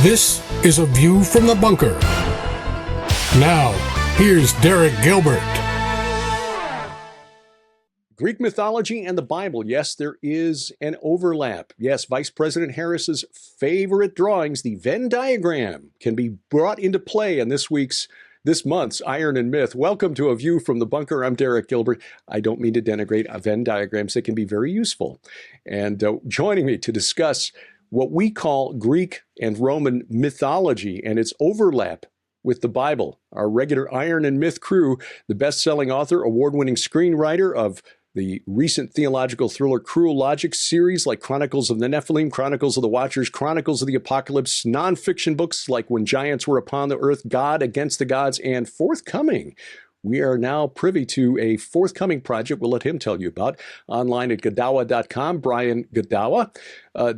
This is A View from the Bunker. Now, here's Derek Gilbert. Greek mythology and the Bible. Yes, there is an overlap. Yes, Vice President Harris's favorite drawings, the Venn diagram, can be brought into play in this month's Iron and Myth. Welcome to A View from the Bunker. I'm Derek Gilbert. I don't mean to denigrate Venn diagrams. They can be very useful. And joining me to discuss what we call Greek and Roman mythology and its overlap with the Bible, our regular Iron and Myth crew, the best-selling author, award-winning screenwriter of the recent theological thriller Cruel Logic series like Chronicles of the Nephilim, Chronicles of the Watchers, Chronicles of the Apocalypse, nonfiction books like When Giants Were Upon the Earth, God Against the Gods, and forthcoming. We are now privy to a forthcoming project we'll let him tell you about online at Godawa.com, Brian Godawa.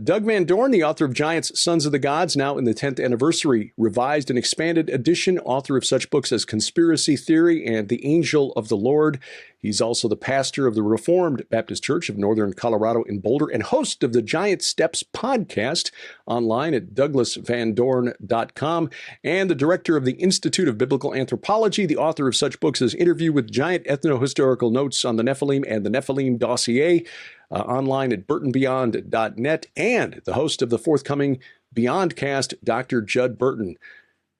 Doug Van Dorn, the author of Giants, Sons of the Gods, now in the 10th anniversary, revised and expanded edition, author of such books as Conspiracy Theory and The Angel of the Lord. He's also the pastor of the Reformed Baptist Church of Northern Colorado in Boulder and host of the Giant Steps podcast online at douglasvandorn.com, and the director of the Institute of Biblical Anthropology, the author of such books as Interview with Giant Ethno-Historical Notes on the Nephilim and the Nephilim Dossier, online at burtonbeyond.net, and the host of the forthcoming Beyondcast, Dr. Judd Burton.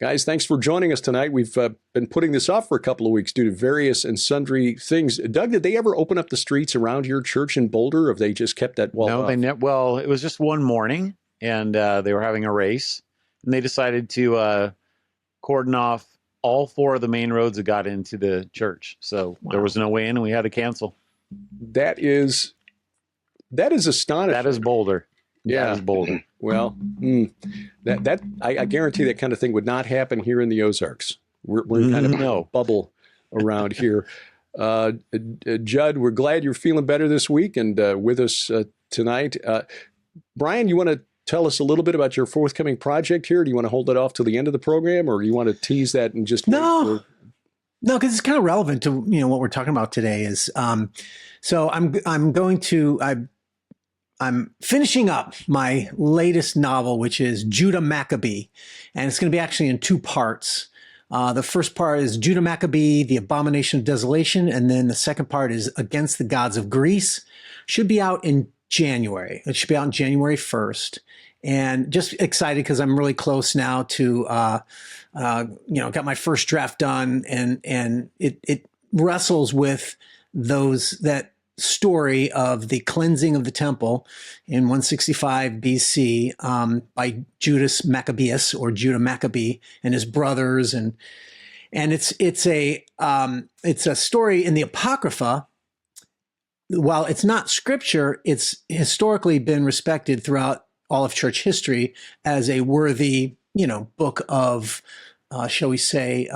Guys, thanks for joining us tonight. We've been putting this off for a couple of weeks due to various and sundry things. Doug, did they ever open up the streets around your church in Boulder, or have they just kept that wall off? Well, it was just one morning, and they were having a race, and they decided to cordon off all four of the main roads that got into the church. So There was no way in, and we had to cancel. That is astonishing. That is Boulder. Yeah. That is Boulder. Well, I guarantee that kind of thing would not happen here in the Ozarks. We're kind of in a bubble around here. Judd, we're glad you're feeling better this week and with us tonight. Brian, you want to tell us a little bit about your forthcoming project here? Do you want to hold it off till the end of the program, or do you want to tease that and just No, because it's kind of relevant to what we're talking about today. Is so I'm finishing up my latest novel, which is Judah Maccabee, and it's going to be actually in two parts. The first part is Judah Maccabee, the Abomination of Desolation, and then the second part is Against the Gods of Greece. Should be out in January. It should be out on January 1st. And just excited because I'm really close now to, got my first draft done, and it wrestles with that story of the cleansing of the temple in 165 BC by Judas Maccabeus, or Judah Maccabee, and his brothers, and it's a story in the Apocrypha. While it's not scripture, it's historically been respected throughout all of church history as a worthy, book of, shall we say,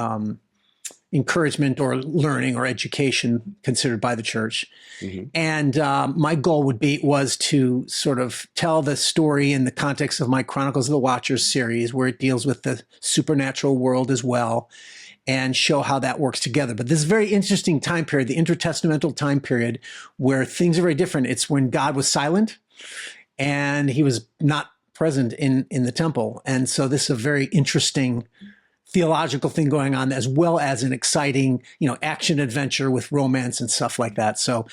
encouragement or learning or education considered by the church. Mm-hmm. And my goal was to sort of tell the story in the context of my Chronicles of the Watchers series, where it deals with the supernatural world as well, and show how that works together. But this is a very interesting time period, the intertestamental time period, where things are very different. It's when God was silent and he was not present in the temple. And so this is a very interesting theological thing going on, as well as an exciting, action adventure with romance and stuff like that. So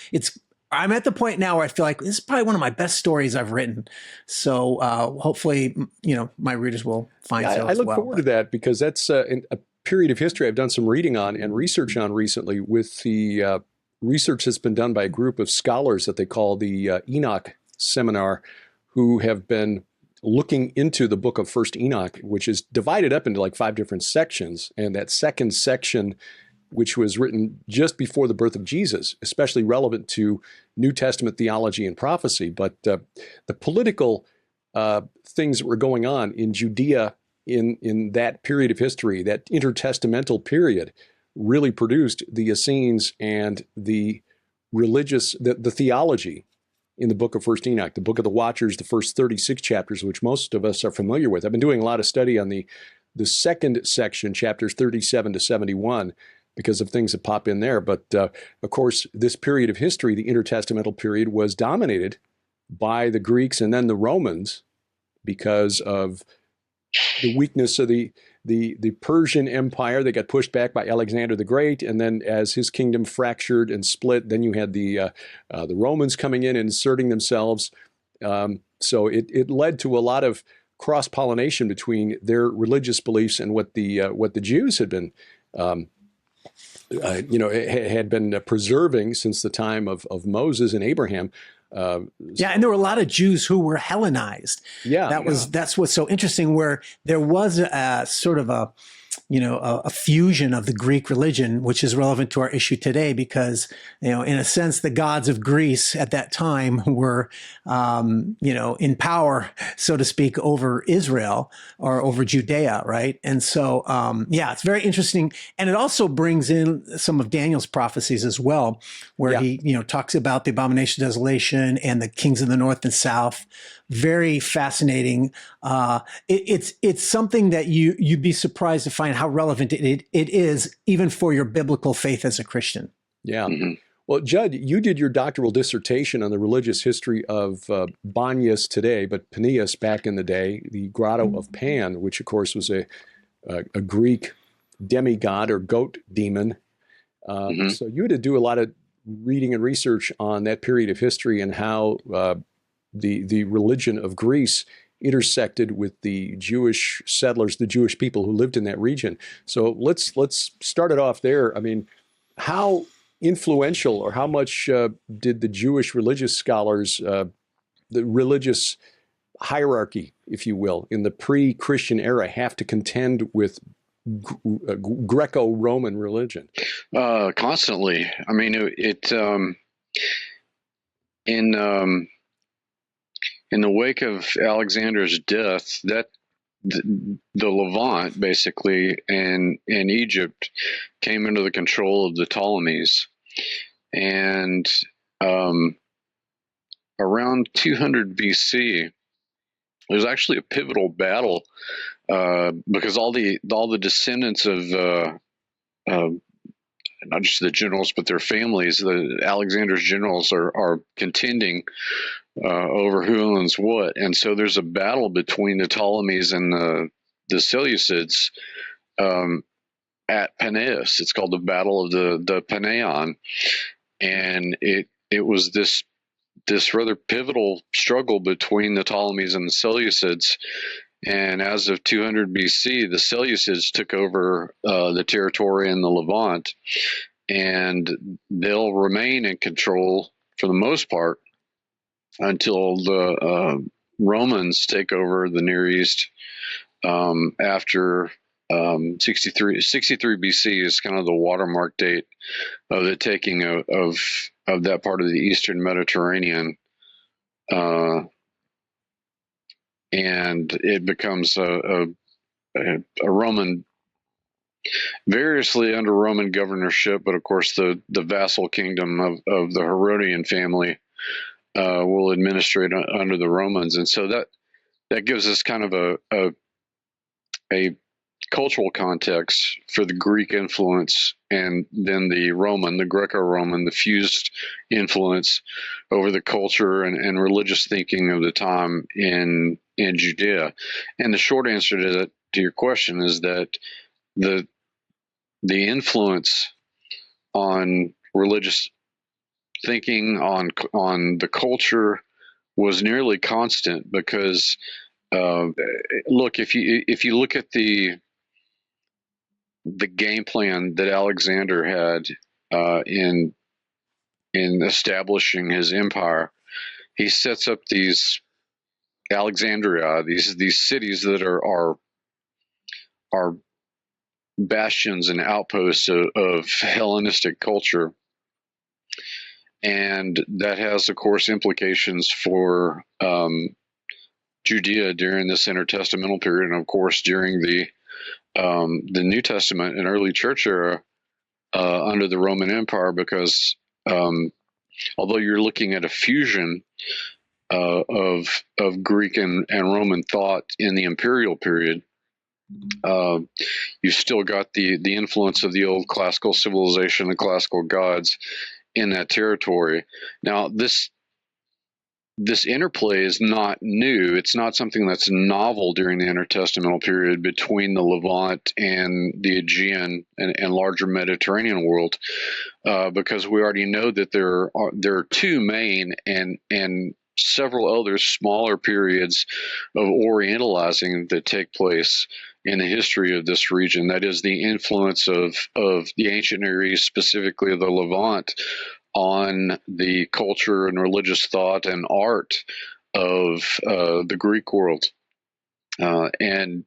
I'm at the point now where I feel like this is probably one of my best stories I've written. So hopefully, my readers will find so. I look forward to that, because that's a period of history I've done some reading on and research on recently, with the research that's been done by a group of scholars that they call the Enoch Seminar, who have been looking into the book of First Enoch, which is divided up into like 5 different sections. And that second section, which was written just before the birth of Jesus, especially relevant to New Testament theology and prophecy. But the political things that were going on in Judea in that period of history, that intertestamental period, really produced the Essenes and the religious, the theology in the book of First Enoch, the book of the Watchers, the first 36 chapters, which most of us are familiar with. I've been doing a lot of study on the second section, chapters 37 to 71, because of things that pop in there. But of course, this period of history, the intertestamental period, was dominated by the Greeks and then the Romans, because of the weakness of the Persian Empire. They got pushed back by Alexander the Great, and then as his kingdom fractured and split, then you had the Romans coming in and inserting themselves. So it led to a lot of cross-pollination between their religious beliefs and what the Jews had been had been preserving since the time of Moses and Abraham. And there were a lot of Jews who were Hellenized. That's what's so interesting, where there was a sort of a fusion of the Greek religion, which is relevant to our issue today, because, in a sense, the gods of Greece at that time were, in power, so to speak, over Israel or over Judea, right? And so, it's very interesting. And it also brings in some of Daniel's prophecies as well, where he, talks about the Abomination of Desolation and the kings of the north and south. Very fascinating. It's something that you'd be surprised to find how relevant it is, even for your biblical faith as a Christian. Yeah. Mm-hmm. Well, Judd, you did your doctoral dissertation on the religious history of Banyas today, but Peneus back in the day, the Grotto of Pan, which of course was a Greek demigod or goat demon. So you had to do a lot of reading and research on that period of history and how the religion of Greece intersected with the Jewish settlers, the Jewish people who lived in that region. So let's start it off there. I mean, how influential or how much did the Jewish religious scholars, the religious hierarchy, if you will, in the pre-Christian era have to contend with Greco-Roman religion? Constantly. I mean, in the wake of Alexander's death, that the Levant basically and Egypt came under the control of the Ptolemies, and around 200 BC, there was actually a pivotal battle because all the descendants of not just the generals but their families, the Alexander's generals are contending over who owns what, and so there's a battle between the Ptolemies and the Seleucids at Peneus. It's called the Battle of the Penaion, and it was this rather pivotal struggle between the Ptolemies and the Seleucids. And as of 200 BC, the Seleucids took over the territory in the Levant, and they'll remain in control for the most part until the Romans take over the Near East after 63 BC is kind of the watermark date of the taking of that part of the Eastern Mediterranean, and it becomes a Roman, variously under Roman governorship, but of course the vassal kingdom of the Herodian family will administrate under the Romans, and so that gives us kind of a cultural context for the Greek influence, and then the Greco-Roman, the fused influence over the culture and religious thinking of the time in Judea. And the short answer to your question is that the influence on religious thinking, on the culture, was nearly constant, because look, if you look at the game plan that Alexander had in establishing his empire, he sets up these Alexandria, these cities that are bastions and outposts of Hellenistic culture. And that has, of course, implications for Judea during this intertestamental period, and of course during the New Testament and early church era under the Roman Empire, because although you're looking at a fusion of Greek and Roman thought in the imperial period, you've still got the influence of the old classical civilization, the classical gods in that territory. Now, this this interplay is not new. It's not something that's novel during the intertestamental period between the Levant and the Aegean and larger Mediterranean world, because we already know that there are two main and several other smaller periods of orientalizing that take place in the history of this region. That is the influence of the ancient Near East, specifically of the Levant, on the culture and religious thought and art of the Greek world. And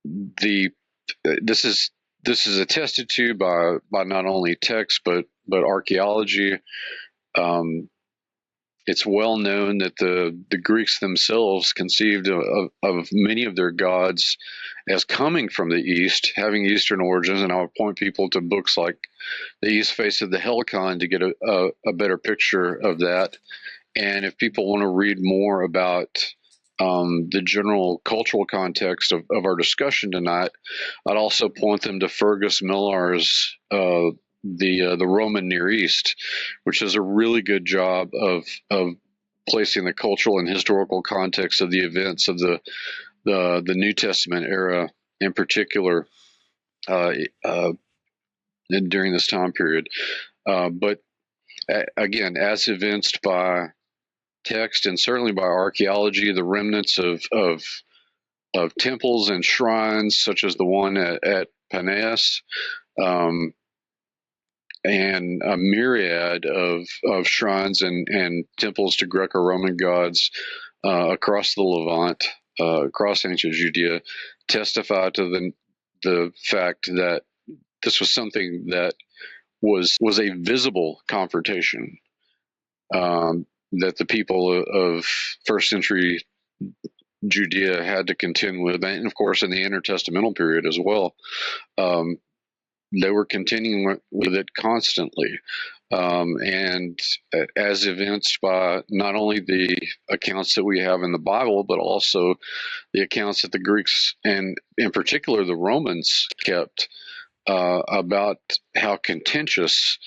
the this is attested to by not only text but archaeology. It's well known that the Greeks themselves conceived of many of their gods as coming from the East, having Eastern origins, and I would point people to books like The East Face of the Helicon to get a better picture of that. And if people want to read more about the general cultural context of our discussion tonight, I'd also point them to Fergus Millar's the Roman Near East, which does a really good job of placing the cultural and historical context of the events of the New Testament era, in particular, during this time period. But again, as evinced by text and certainly by archaeology, the remnants of temples and shrines, such as the one at Paneas, and a myriad of shrines and temples to Greco-Roman gods across the Levant, across ancient Judea, testify to the fact that this was something that was a visible confrontation that the people of first century Judea had to contend with, and of course in the intertestamental period as well. They were contending with it constantly, and as evinced by not only the accounts that we have in the Bible, but also the accounts that the Greeks and in particular the Romans kept about how contentious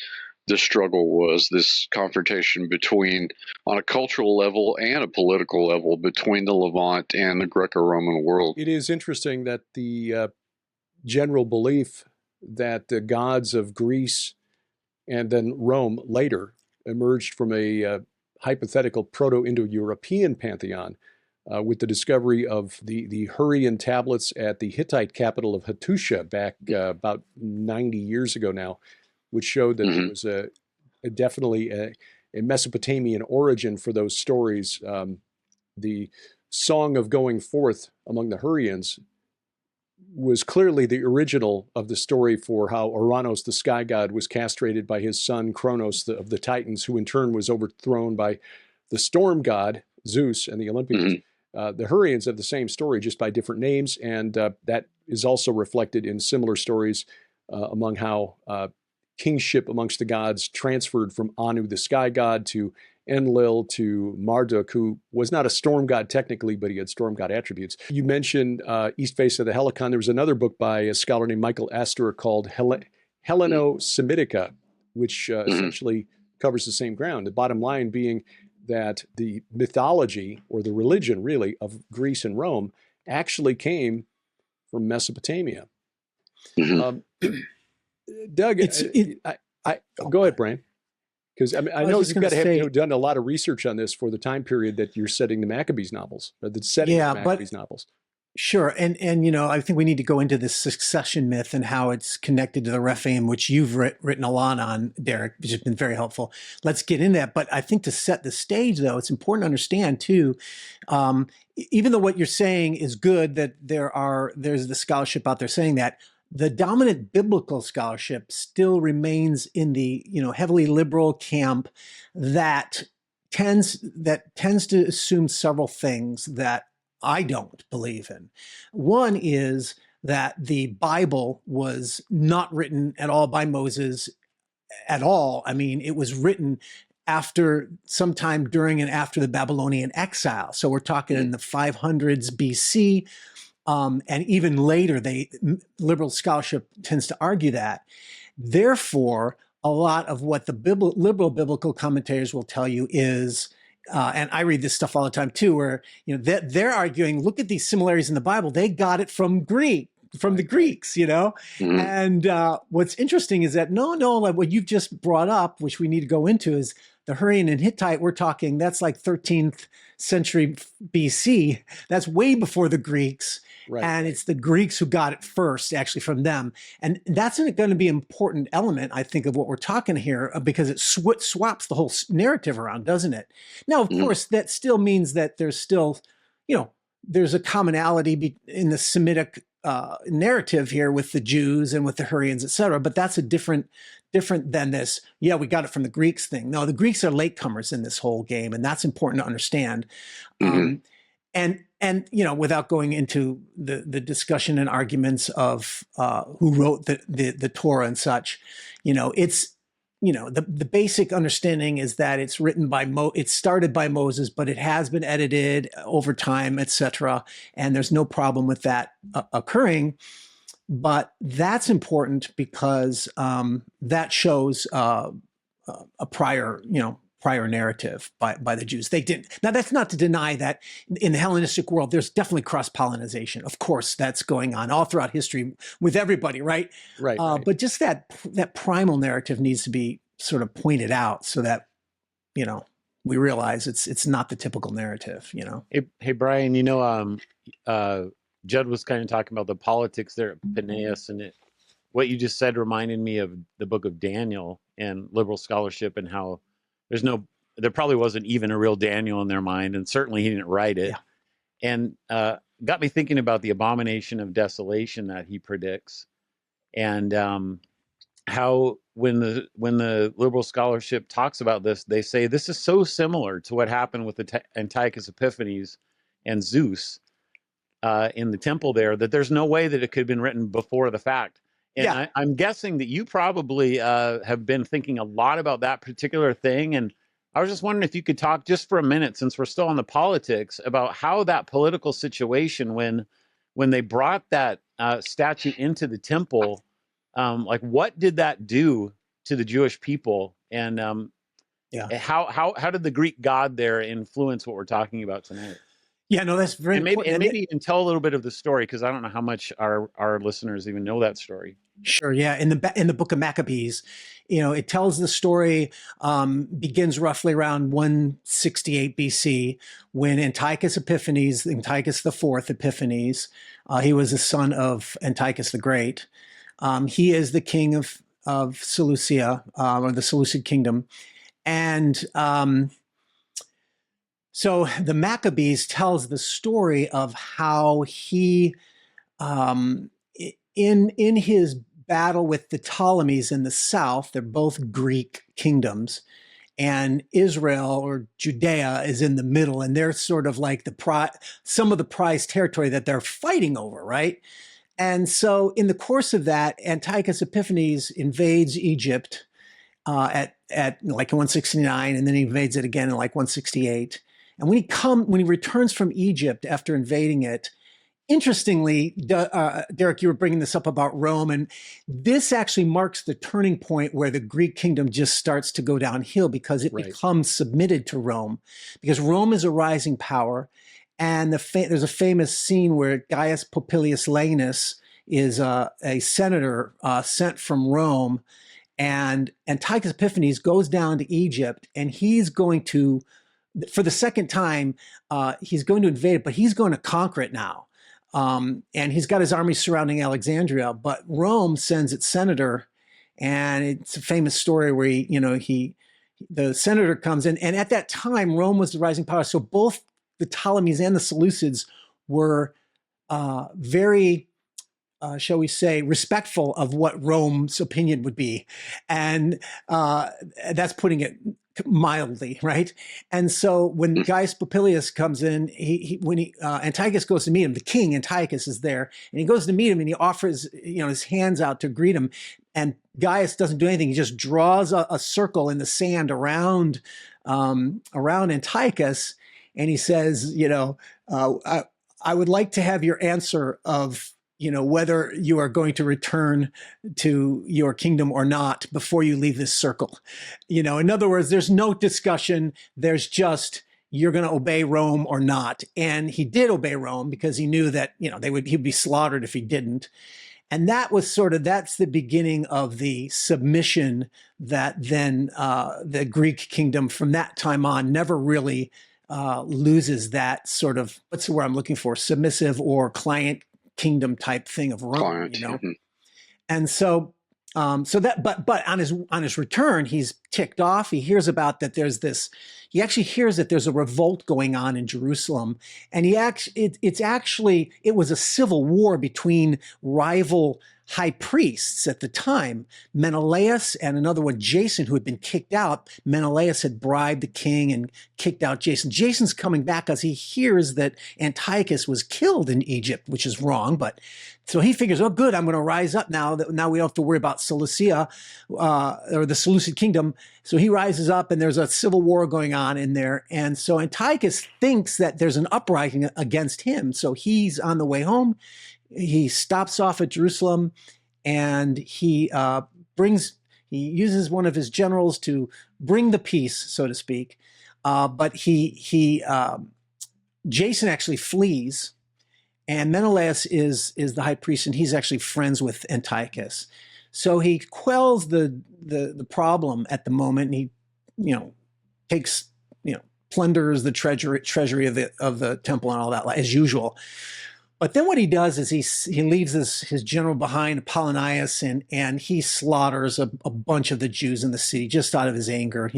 the struggle was, this confrontation between, on a cultural level and a political level, between the Levant and the Greco-Roman world. It is interesting that the general belief that the gods of Greece and then Rome later emerged from a hypothetical Proto-Indo-European pantheon with the discovery of the Hurrian tablets at the Hittite capital of Hattusha back about 90 years ago now, which showed that there was definitely a Mesopotamian origin for those stories. The Song of Going Forth among the Hurrians was clearly the original of the story for how Ouranos, the sky god, was castrated by his son Kronos of the Titans, who in turn was overthrown by the storm god Zeus and the Olympians. The Hurrians have the same story, just by different names, and that is also reflected in similar stories among how kingship amongst the gods transferred from Anu, the sky god, to Enlil, to Marduk, who was not a storm god technically, but he had storm god attributes. You mentioned East Face of the Helicon. There was another book by a scholar named Michael Astor called Helleno-Semitica, which essentially covers the same ground. The bottom line being that the mythology, or the religion really, of Greece and Rome actually came from Mesopotamia. Doug, go ahead, Brian. Because I know you've got to have done a lot of research on this for the time period that you're setting the Maccabees novels, or the setting of the Maccabees novels. Sure. And I think we need to go into this succession myth and how it's connected to the Rephaim, which you've written a lot on, Derek, which has been very helpful. Let's get in that. But I think to set the stage, though, it's important to understand, too, even though what you're saying is good, that there's the scholarship out there saying that, the dominant biblical scholarship still remains in the heavily liberal camp that tends to assume several things that I don't believe in. One is that the Bible was not written at all by Moses at all. I mean, it was written after, sometime during and after the Babylonian exile. So we're talking in the 500s BC. And even later, liberal scholarship tends to argue that. Therefore, a lot of what the liberal biblical commentators will tell you is and I read this stuff all the time too, where they're arguing, look at these similarities in the Bible. They got it from the Greeks, Mhm. And what's interesting is that no, like what you've just brought up, which we need to go into, is the Hurrian and Hittite. We're talking that's like 13th century BC. That's way before the Greeks. Right. And it's the Greeks who got it first, actually, from them. And that's going to be an important element, I think, of what we're talking here, because it swaps the whole narrative around, doesn't it? Now, of course, that still means that there's still, there's a commonality in the Semitic narrative here with the Jews and with the Hurrians, et cetera. But that's a different than this, we got it from the Greeks thing. No, the Greeks are latecomers in this whole game, and that's important to understand. And without going into the discussion and arguments of who wrote the Torah and such, it's the basic understanding is that it's written by it started by Moses, but it has been edited over time, etc. And there's no problem with that occurring. But that's important because that shows a prior narrative by the Jews. They didn't. Now, that's not to deny that in the Hellenistic world, there's definitely cross-pollination. Of course, that's going on all throughout history with everybody, right? Right. But just that primal narrative needs to be sort of pointed out so that, we realize it's not the typical narrative, Hey, Brian, Judd was kind of talking about the politics there at Peneus, and what you just said reminded me of the book of Daniel and liberal scholarship, and how there probably wasn't even a real Daniel in their mind, and certainly he didn't write it. Yeah. And got me thinking about the abomination of desolation that he predicts, and how when the liberal scholarship talks about this, they say this is so similar to what happened with Antiochus Epiphanes and Zeus in the temple there, that there's no way that it could have been written before the fact. And I'm guessing that you probably have been thinking a lot about that particular thing. And I was just wondering if you could talk just for a minute, since we're still on the politics, about how that political situation, when they brought that statue into the temple, like what did that do to the Jewish people? And how did the Greek god there influence what we're talking about tonight? Yeah, no, that's very important. And maybe even tell a little bit of the story, because I don't know how much our listeners even know that story. Sure, yeah. In the book of Maccabees, it tells the story, begins roughly around 168 BC, when Antiochus IV Epiphanes, he was the son of Antiochus the Great. He is the king of Seleucia, or the Seleucid kingdom, and so the Maccabees tells the story of how he, in his battle with the Ptolemies in the south, they're both Greek kingdoms, and Israel or Judea is in the middle, and they're sort of like some of the prized territory that they're fighting over, right? And so in the course of that, Antiochus Epiphanes invades Egypt at like 169, and then he invades it again in like 168. And when he returns from Egypt after invading it, interestingly, Derek, you were bringing this up about Rome, and this actually marks the turning point where the Greek kingdom just starts to go downhill, because it becomes submitted to Rome, because Rome is a rising power. And there's a famous scene where Gaius Popilius Laenas is a senator sent from Rome, and Antiochus Epiphanes goes down to Egypt, and he's going to, for the second time, he's going to invade it, but he's going to conquer it now. And he's got his army surrounding Alexandria, but Rome sends its senator, and it's a famous story where the senator comes in, and at that time, Rome was the rising power. So both the Ptolemies and the Seleucids were very, shall we say, respectful of what Rome's opinion would be. And that's putting it mildly, right? And so when Gaius Popilius comes in, when Antiochus goes to meet him, the king Antiochus is there, and he goes to meet him, and he offers his hands out to greet him, and Gaius doesn't do anything. He just draws a circle in the sand around Antiochus, and he says, I would like to have your answer of whether you are going to return to your kingdom or not before you leave this circle. In other words, there's no discussion. There's just, you're going to obey Rome or not. And he did obey Rome because he knew that, he'd be slaughtered if he didn't. And that was that's the beginning of the submission that then the Greek kingdom from that time on never really loses that sort of, what's the word I'm looking for, submissive or client kingdom type thing of Rome, Mm-hmm. And so, but on his return, he's ticked off. He hears about that he actually hears that there's a revolt going on in Jerusalem. And it was a civil war between rival high priests at the time, Menelaus and another one, Jason, who had been kicked out. Menelaus had bribed the king and kicked out Jason. Jason's coming back because he hears that Antiochus was killed in Egypt, which is wrong. But so he figures, oh, good, I'm going to rise up now. Now we don't have to worry about Cilicia or the Seleucid kingdom. So he rises up and there's a civil war going on in there. And so Antiochus thinks that there's an uprising against him. So he's on the way home. He stops off at Jerusalem and he uses one of his generals to bring the peace, so to speak. But Jason actually flees, and Menelaus is the high priest, and he's actually friends with Antiochus. So he quells the problem at the moment, and he, takes, plunders the treasury of the temple and all that, as usual. But then what he does is he leaves his general behind, Apollonius, and he slaughters a bunch of the Jews in the city just out of his anger,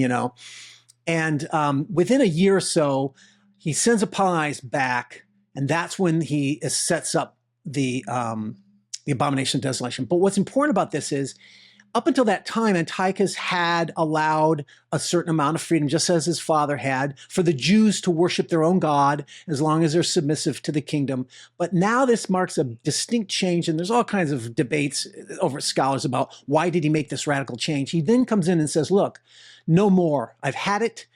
And within a year or so, he sends Apollonius back, and that's when he sets up the Abomination of Desolation. But what's important about this is, up until that time, Antiochus had allowed a certain amount of freedom, just as his father had, for the Jews to worship their own God as long as they're submissive to the kingdom. But now this marks a distinct change, and there's all kinds of debates over scholars about why did he make this radical change. He then comes in and says, look, no more. I've had it.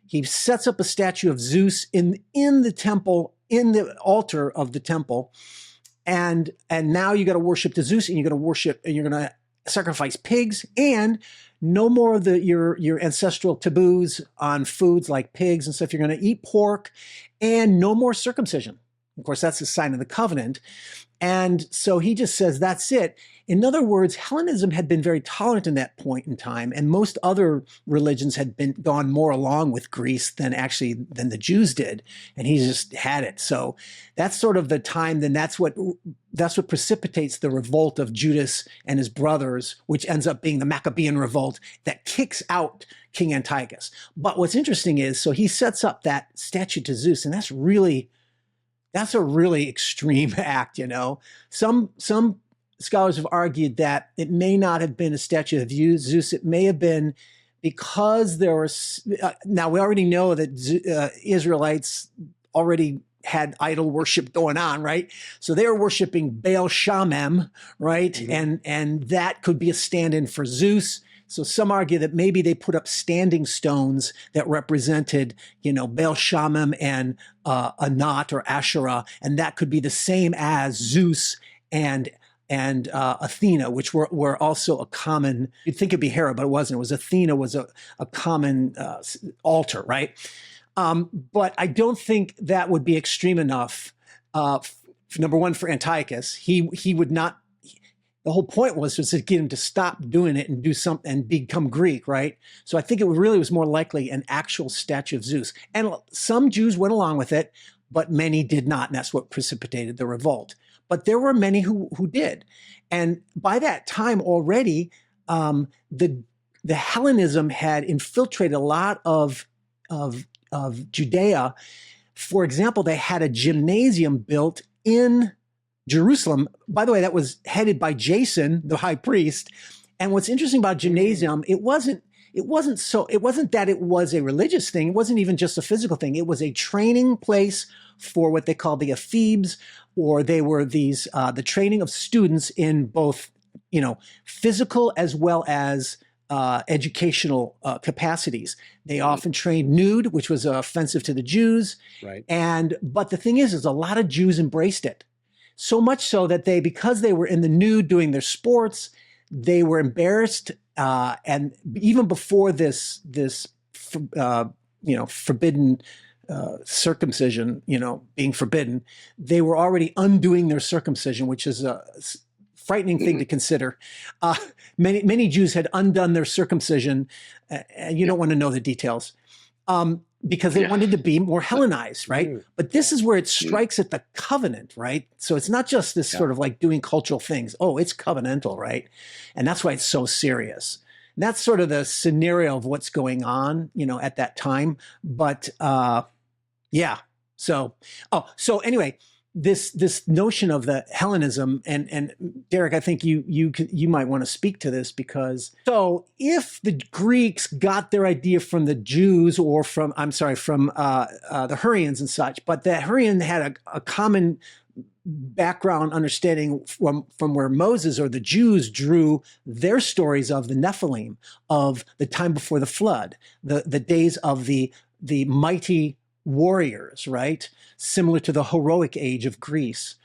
He sets up a statue of Zeus in the temple, in the altar of the temple. And now you got to worship the Zeus, and you're going to sacrifice pigs, and no more of your ancestral taboos on foods like pigs and stuff. You're going to eat pork, and no more circumcision. Of course, that's a sign of the covenant. And so he just says, that's it. In other words, Hellenism had been very tolerant in that point in time, and most other religions had gone more along with Greece than the Jews did, and he just had it. So that's sort of the time. Then that's what precipitates the revolt of Judas and his brothers, which ends up being the Maccabean revolt that kicks out King Antiochus. But what's interesting is, so he sets up that statue to Zeus, and that's a really extreme act. Some scholars have argued that it may not have been a statue of Zeus. It may have been because there was, now we already know that Israelites already had idol worship going on, right? So they were worshiping Baal Shamem, right? Mm-hmm. And that could be a stand-in for Zeus. So some argue that maybe they put up standing stones that represented, Baal Shamem and Anat or Asherah, and that could be the same as Zeus and Athena, which were also a common, you'd think it'd be Hera, but it wasn't. It was Athena was a common altar, right? But I don't think that would be extreme enough. Number one, for Antiochus, he would not. The whole point was to get him to stop doing it and do something and become Greek, right? So I think it really was more likely an actual statue of Zeus. And some Jews went along with it, but many did not, and that's what precipitated the revolt. But there were many who did. And by that time already, the Hellenism had infiltrated a lot of Judea. For example, they had a gymnasium built in Jerusalem. By the way, that was headed by Jason, the high priest. And what's interesting about gymnasium, it wasn't that it was a religious thing. It wasn't even just a physical thing. It was a training place for what they called the ephebes, or they were these the training of students in both, physical as well as educational capacities. They often trained nude, which was offensive to the Jews. Right. But the thing is a lot of Jews embraced it. So much so that because they were in the nude doing their sports, they were embarrassed. And even before this forbidden circumcision, being forbidden, they were already undoing their circumcision, which is a frightening thing to consider. Many Jews had undone their circumcision, and you don't want to know the details, because they wanted to be more Hellenized, right? But this is where it strikes at the covenant, right? So it's not just this sort of like doing cultural things. Oh, it's covenantal, right? And that's why it's so serious. And that's sort of the scenario of what's going on, at that time. But So anyway, this notion of the Hellenism, and Derek, I think you might want to speak to this, because if the Greeks got their idea from the Jews, or from the Hurrians and such, but the Hurrian had a common background understanding from where Moses or the Jews drew their stories of the Nephilim, of the time before the flood, the days of the mighty warriors, right? Similar to the heroic age of Greece.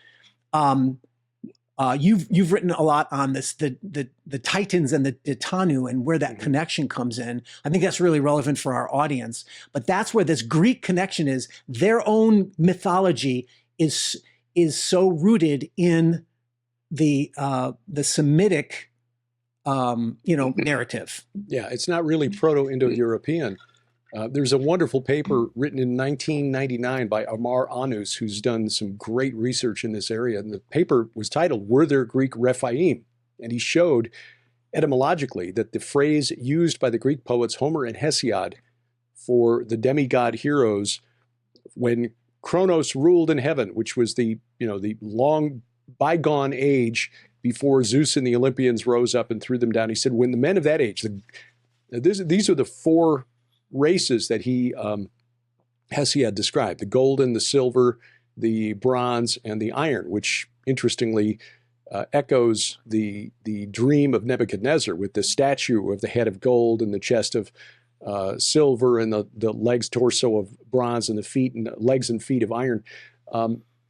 You've written a lot on this, the Titans and the Titanu, and where that connection comes in. I think that's really relevant for our audience. But that's where this Greek connection is. Their own mythology is so rooted in the Semitic narrative. Yeah, it's not really Proto-Indo-European. There's a wonderful paper written in 1999 by Amar Anus, who's done some great research in this area. And the paper was titled, "Were There Greek Rephaim?" And he showed etymologically that the phrase used by the Greek poets Homer and Hesiod for the demigod heroes when Kronos ruled in heaven, which was the long bygone age before Zeus and the Olympians rose up and threw them down. He said, when the men of that age, these are the four races that Hesiod described: the golden, the silver, the bronze, and the iron, which interestingly echoes the dream of Nebuchadnezzar, with the statue of the head of gold and the chest of silver, and the legs, torso of bronze, and the feet and legs and feet of iron.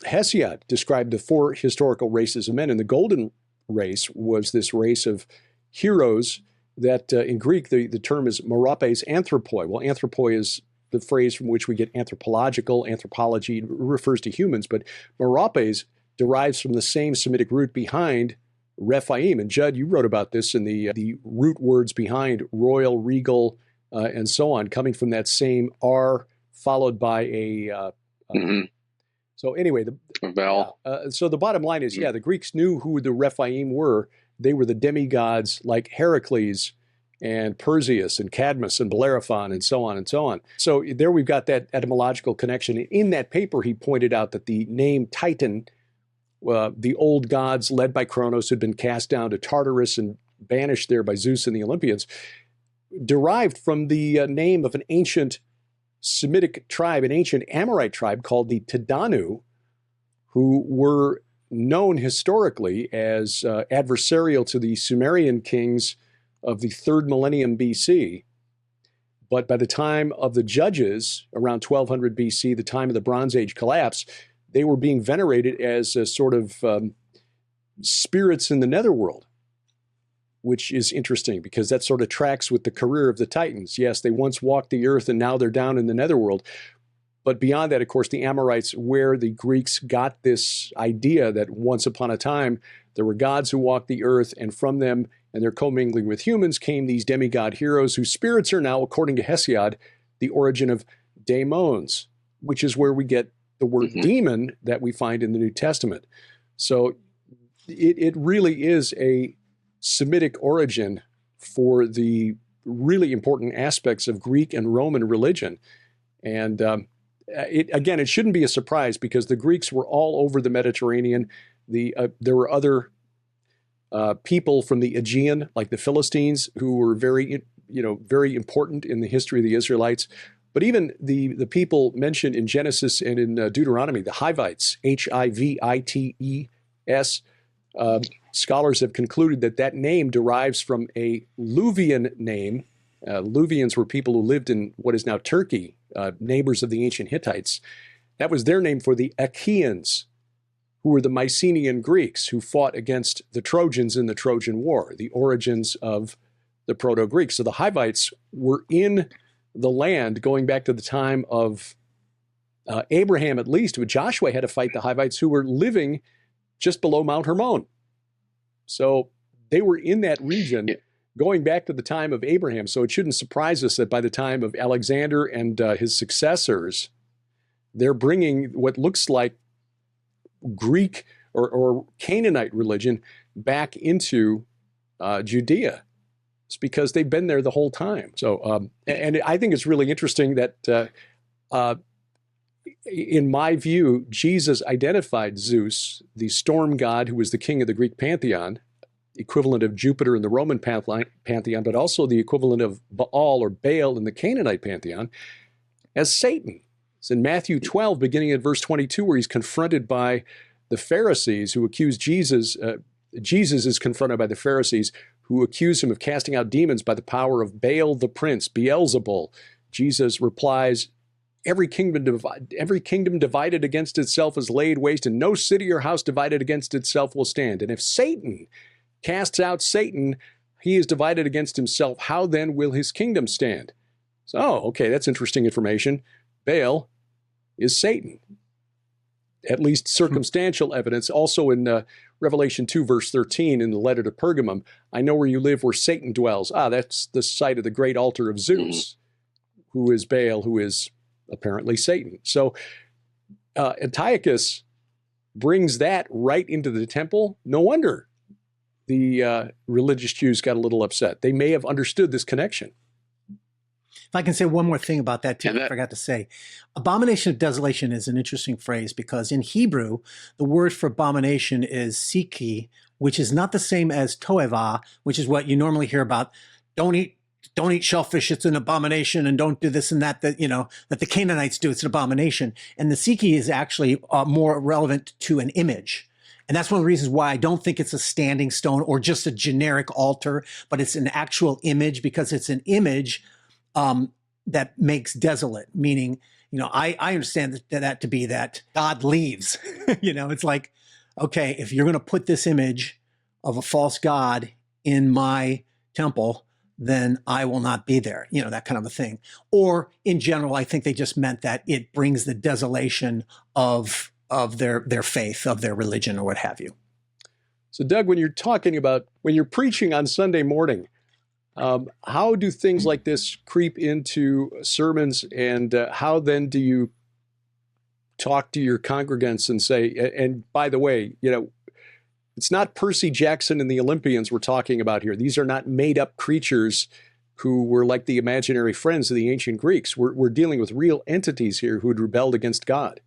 Hesiod described the four historical races of men, and the golden race was this race of heroes that in Greek, the term is meropes anthropoi. Well, anthropoi is the phrase from which we get anthropological, anthropology. It refers to humans, but meropes derives from the same Semitic root behind Rephaim. And Judd, you wrote about this in the root words behind royal, regal, and so on, coming from that same R followed by a... So anyway, the vowel. So the bottom line is, the Greeks knew who the Rephaim were. They were the demigods like Heracles and Perseus and Cadmus and Bellerophon and so on and so on. So there we've got that etymological connection. In that paper, he pointed out that the name Titan, the old gods led by Kronos, had been cast down to Tartarus and banished there by Zeus and the Olympians, derived from the name of an ancient Semitic tribe, an ancient Amorite tribe called the Tadanu, who were known historically as adversarial to the Sumerian kings of the 3rd millennium BC. But by the time of the Judges, around 1200 BC, the time of the Bronze Age collapse, they were being venerated as a sort of spirits in the netherworld, which is interesting because that sort of tracks with the career of the Titans. Yes, they once walked the earth and now they're down in the netherworld. But beyond that, of course, the Amorites, where the Greeks got this idea that once upon a time there were gods who walked the earth, and from them and their commingling with humans came these demigod heroes whose spirits are now, according to Hesiod, the origin of daemons, which is where we get the word demon that we find in the New Testament. So it really is a Semitic origin for the really important aspects of Greek and Roman religion. And it shouldn't be a surprise because the Greeks were all over the Mediterranean. There were other people from the Aegean, like the Philistines, who were very important in the history of the Israelites. But even the people mentioned in Genesis and in Deuteronomy, the Hivites, Hivites, scholars have concluded that name derives from a Luvian name. Luvians were people who lived in what is now Turkey, neighbors of the ancient Hittites. That was their name for the Achaeans, who were the Mycenaean Greeks who fought against the Trojans in the Trojan War, the origins of the Proto-Greeks. So the Hivites were in the land going back to the time of Abraham, at least, with Joshua, had to fight the Hivites who were living just below Mount Hermon. So they were in that region going back to the time of Abraham. So it shouldn't surprise us that by the time of Alexander and his successors, they're bringing what looks like Greek or Canaanite religion back into Judea. It's because they've been there the whole time. So, and I think it's really interesting that, in my view, Jesus identified Zeus, the storm god who was the king of the Greek pantheon, equivalent of Jupiter in the Roman pantheon, but also the equivalent of Baal or Baal in the Canaanite pantheon, as Satan. It's in Matthew 12, beginning at verse 22, where he's confronted by the Pharisees who accuse Jesus. Jesus is confronted by the Pharisees who accuse him of casting out demons by the power of Baal the prince, Beelzebul. Jesus replies, every kingdom divided against itself is laid waste, and no city or house divided against itself will stand. And if Satan casts out Satan, he is divided against himself. How then will his kingdom stand? So, okay, that's interesting information. Baal is Satan. At least circumstantial evidence. Also in Revelation 2, verse 13, in the letter to Pergamum, I know where you live, where Satan dwells. That's the site of the great altar of Zeus, who is Baal, who is apparently Satan. So Antiochus brings that right into the temple. No wonder the religious Jews got a little upset. They may have understood this connection. If I can say one more thing about that, too, I forgot to say. Abomination of desolation is an interesting phrase because in Hebrew, the word for abomination is siki, which is not the same as toeva, which is what you normally hear about. Don't eat shellfish, it's an abomination, and don't do this and that, that the Canaanites do, it's an abomination. And the siki is actually more relevant to an image. And that's one of the reasons why I don't think it's a standing stone or just a generic altar, but it's an actual image, because it's an image that makes desolate, meaning, I understand that to be that God leaves. It's like, okay, if you're going to put this image of a false god in my temple, then I will not be there, that kind of a thing. Or in general, I think they just meant that it brings the desolation of their faith, of their religion, or what have you. So Doug, when you're preaching on Sunday morning, how do things like this creep into sermons, and how then do you talk to your congregants and say, and by the way, it's not Percy Jackson and the Olympians we're talking about here. These are not made-up creatures who were like the imaginary friends of the ancient Greeks. We're dealing with real entities here who had rebelled against God.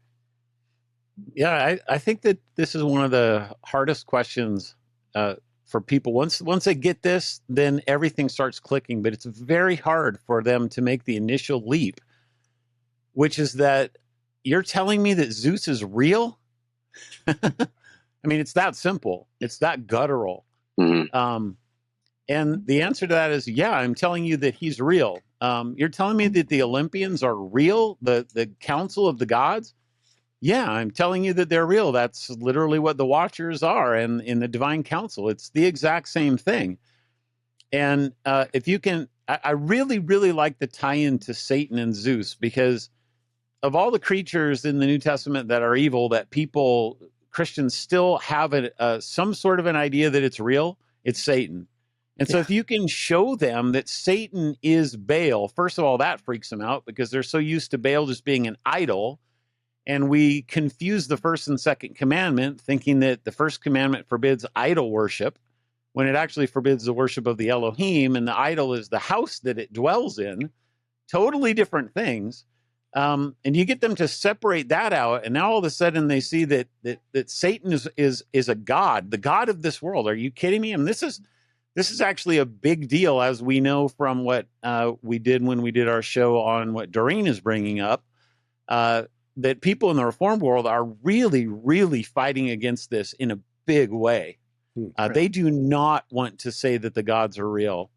Yeah, I think that this is one of the hardest questions for people. Once they get this, then everything starts clicking. But it's very hard for them to make the initial leap, which is that you're telling me that Zeus is real? I mean, it's that simple. It's that guttural. Mm-hmm. And the answer to that is, yeah, I'm telling you that he's real. You're telling me that the Olympians are real, the council of the gods? Yeah, I'm telling you that they're real. That's literally what the Watchers are, and in the Divine Council, it's the exact same thing. And if you can, I really, really like the tie-in to Satan and Zeus, because of all the creatures in the New Testament that are evil, that Christians still have some sort of an idea that it's real, it's Satan. And so if you can show them that Satan is Baal, first of all, that freaks them out because they're so used to Baal just being an idol. And we confuse the first and second commandment, thinking that the first commandment forbids idol worship, when it actually forbids the worship of the Elohim, and the idol is the house that it dwells in. Totally different things. And you get them to separate that out, and now all of a sudden they see that Satan is a god, the god of this world. Are you kidding me? And this is actually a big deal, as we know from what we did when we did our show on what Doreen is bringing up. That people in the Reformed world are really, really fighting against this in a big way. They do not want to say that the gods are real.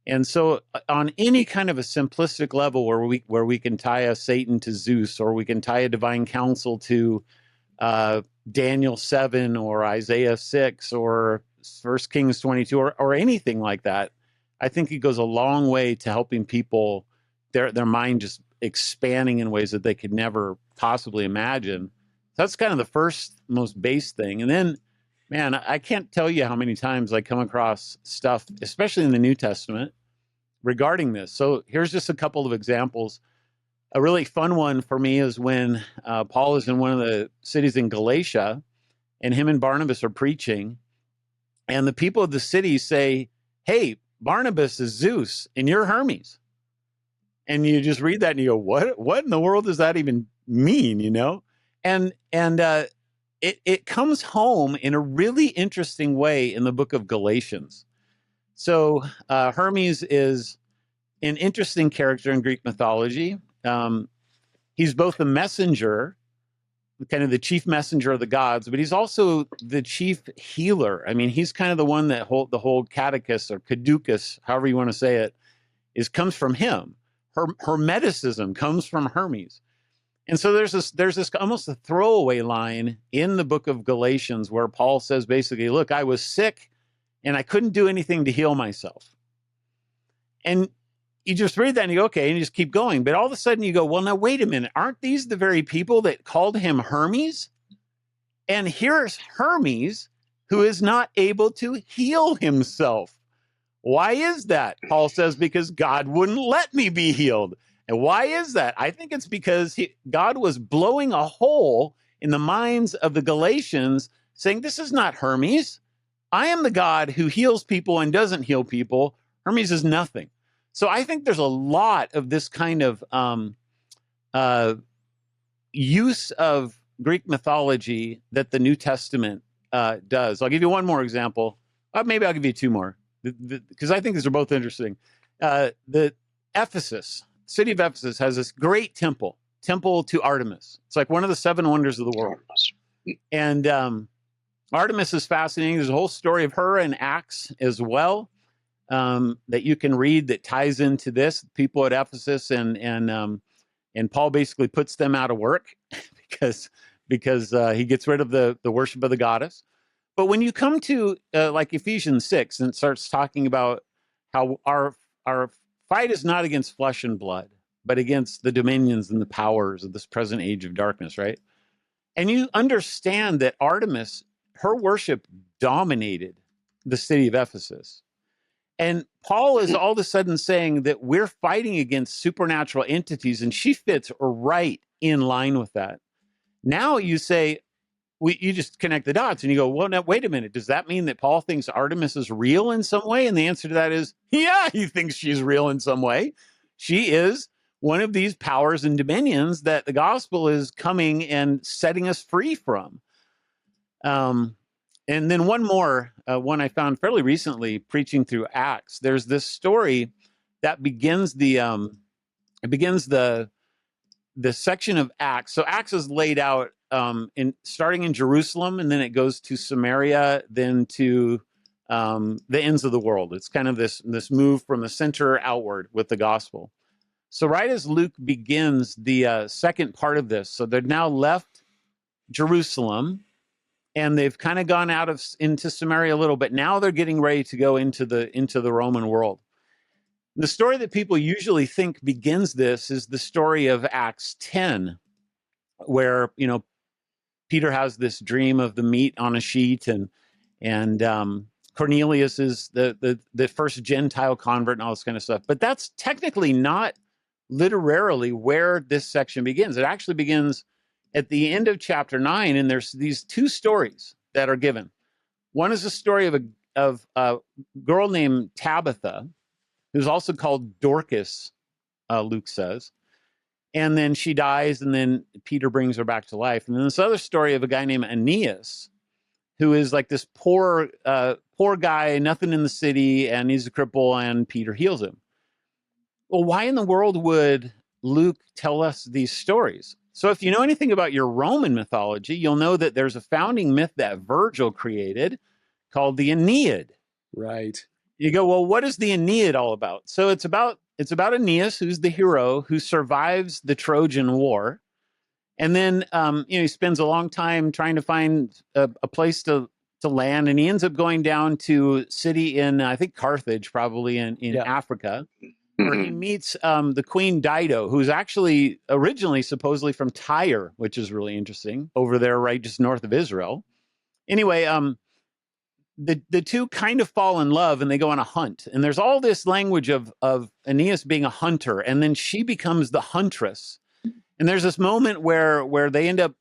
And so on any kind of a simplistic level where we can tie a Satan to Zeus, or we can tie a divine council to Daniel 7 or Isaiah 6 or 1 Kings 22 or anything like that, I think it goes a long way to helping people, their mind just expanding in ways that they could never possibly imagine. So that's kind of the first most base thing. And then, man, I can't tell you how many times I come across stuff, especially in the New Testament, regarding this. So here's just a couple of examples. A really fun one for me is when Paul is in one of the cities in Galatia, and him and Barnabas are preaching, and the people of the city say, hey, Barnabas is Zeus and you're Hermes. And you just read that and you go, what in the world does that even mean, you know? And it comes home in a really interesting way in the book of Galatians. So Hermes is an interesting character in Greek mythology. He's both the messenger, kind of the chief messenger of the gods, but he's also the chief healer. I mean, he's kind of the one that the whole catechus or caducus, however you want to say it, comes from him. Hermeticism comes from Hermes. And so there's this almost a throwaway line in the book of Galatians where Paul says basically, look, I was sick and I couldn't do anything to heal myself. And you just read that and you go, okay, and you just keep going. But all of a sudden you go, well, now, wait a minute. Aren't these the very people that called him Hermes? And here's Hermes, who is not able to heal himself. Why is that? Paul says, because God wouldn't let me be healed. And why is that? I think it's because God was blowing a hole in the minds of the Galatians, saying, this is not Hermes. I am the God who heals people and doesn't heal people. Hermes is nothing. So I think there's a lot of this kind of use of Greek mythology that the New Testament does. I'll give you one more example. Maybe I'll give you two more, because I think these are both interesting. The city of Ephesus has this great temple to Artemis. It's like one of the seven wonders of the world. And Artemis is fascinating. There's a whole story of her in Acts as well. That you can read that ties into this. People at Ephesus and Paul basically puts them out of work because he gets rid of the worship of the goddess. But when you come to like Ephesians 6 and it starts talking about how our fight is not against flesh and blood, but against the dominions and the powers of this present age of darkness, right? And you understand that Artemis, her worship dominated the city of Ephesus. And Paul is all of a sudden saying that we're fighting against supernatural entities, and she fits right in line with that. Now you say, you just connect the dots and you go, well, now, wait a minute. Does that mean that Paul thinks Artemis is real in some way? And the answer to that is, yeah, he thinks she's real in some way. She is one of these powers and dominions that the gospel is coming and setting us free from. And then one more, one I found fairly recently preaching through Acts. There's this story that begins the section of Acts. So Acts is laid out starting in Jerusalem, and then it goes to Samaria, then to the ends of the world. It's kind of this move from the center outward with the gospel. So right as Luke begins the second part of this, so they've now left Jerusalem, and they've kind of gone into Samaria a little bit. Now they're getting ready to go into the Roman world. The story that people usually think begins this is the story of Acts 10, where, Peter has this dream of the meat on a sheet, and Cornelius is the first Gentile convert and all this kind of stuff. But that's technically not literarily where this section begins. It actually begins at the end of chapter 9, and there's these two stories that are given. One is a story of a girl named Tabitha, who's also called Dorcas, Luke says. And then she dies, and then Peter brings her back to life. And then this other story of a guy named Aeneas, who is like this poor guy, nothing in the city, and he's a cripple, and Peter heals him. Well, why in the world would Luke tell us these stories? So if you know anything about your Roman mythology, you'll know that there's a founding myth that Virgil created called the Aeneid. Right. You go, well, what is the Aeneid all about? So it's about Aeneas, who's the hero who survives the Trojan War. And then, he spends a long time trying to find a place to land. And he ends up going down to city in, I think, Carthage, probably in Africa. where he meets the Queen Dido, who's actually originally supposedly from Tyre, which is really interesting, over there right just north of Israel. Anyway, the two kind of fall in love and they go on a hunt. And there's all this language of Aeneas being a hunter, and then she becomes the huntress. And there's this moment where they end up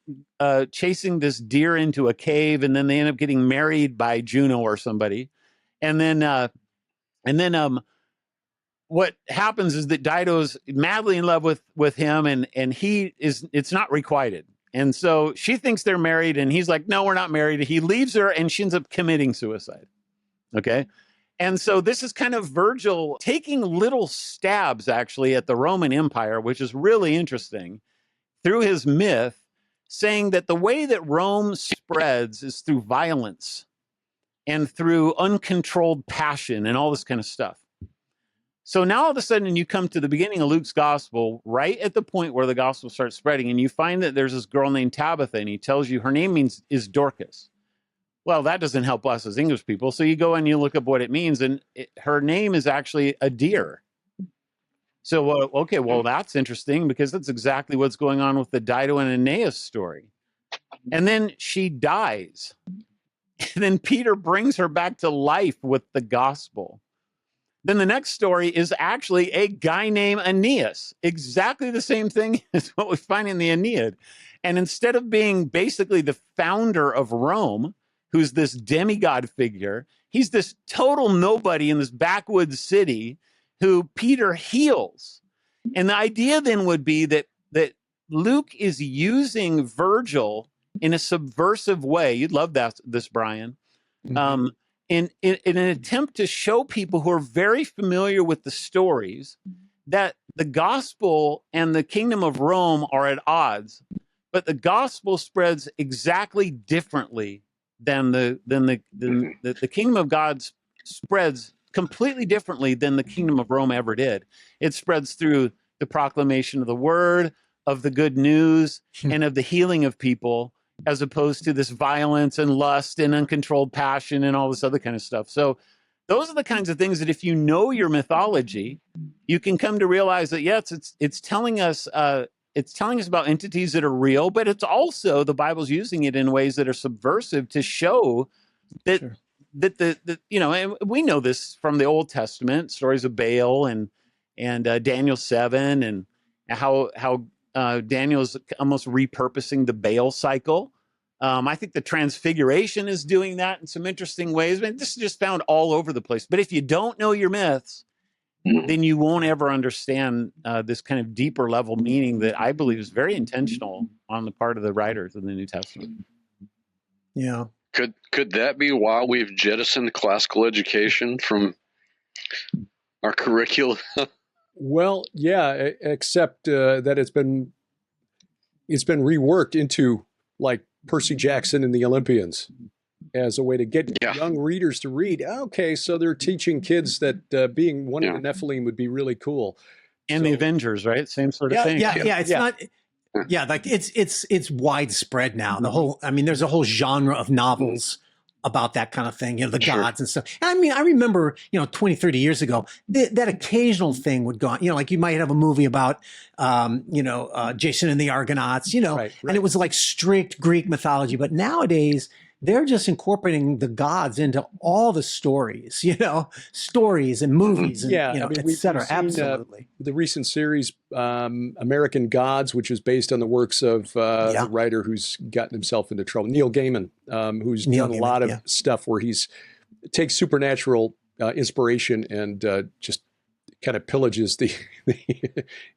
chasing this deer into a cave, and then they end up getting married by Juno or somebody. And then what happens is that Dido's madly in love with him, and it's not requited. And so she thinks they're married, and he's like, no, we're not married. He leaves her, and she ends up committing suicide. Okay. And so this is kind of Virgil taking little stabs actually at the Roman Empire, which is really interesting, through his myth, saying that the way that Rome spreads is through violence and through uncontrolled passion and all this kind of stuff. So now all of a sudden you come to the beginning of Luke's gospel, right at the point where the gospel starts spreading, and you find that there's this girl named Tabitha, and he tells you her name is Dorcas. Well, that doesn't help us as English people. So you go and you look up what it means, and her name is actually a deer. So, okay, well, that's interesting, because that's exactly what's going on with the Dido and Aeneas story. And then she dies. And then Peter brings her back to life with the gospel. Then the next story is actually a guy named Aeneas, exactly the same thing as what we find in the Aeneid. And instead of being basically the founder of Rome, who's this demigod figure, he's this total nobody in this backwoods city who Peter heals. And the idea then would be that Luke is using Virgil in a subversive way. You'd love this, Brian. Mm-hmm. In an attempt to show people who are very familiar with the stories that the gospel and the kingdom of Rome are at odds, but the gospel spreads exactly differently than the kingdom of God spreads completely differently than the kingdom of Rome ever did. It spreads through the proclamation of the word, of the good news, and of the healing of people, as opposed to this violence and lust and uncontrolled passion and all this other kind of stuff. So those are the kinds of things that if you know your mythology, you can come to realize that, yes, it's telling us about entities that are real, but it's also, the Bible's using it in ways that are subversive to show that, sure, that and we know this from the Old Testament, stories of Baal and Daniel 7, and how Daniel is almost repurposing the Baal cycle. I think the Transfiguration is doing that in some interesting ways. I mean, this is just found all over the place. But if you don't know your myths, then you won't ever understand this kind of deeper level meaning that I believe is very intentional on the part of the writers in the New Testament. Yeah. Could that be why we've jettisoned classical education from our curriculum? Well, yeah, except that it's been reworked into like Percy Jackson and the Olympians as a way to get young readers to read. Okay, so they're teaching kids that being one of the Nephilim would be really cool. And the Avengers, right? Same sort of thing. Yeah. It's not. Yeah, like it's widespread now. The whole, I mean, there's a whole genre of novels about that kind of thing, the gods and stuff. And I mean, I remember, 20, 30 years ago, that occasional thing would go on, like you might have a movie about, Jason and the Argonauts, right. And it was like strict Greek mythology. But nowadays, they're just incorporating the gods into all the stories, stories and movies, and, et cetera. Absolutely. The recent series, American Gods, which is based on the works of the writer who's gotten himself into trouble, Neil Gaiman, who's done a lot of stuff where takes supernatural inspiration and just kind of pillages the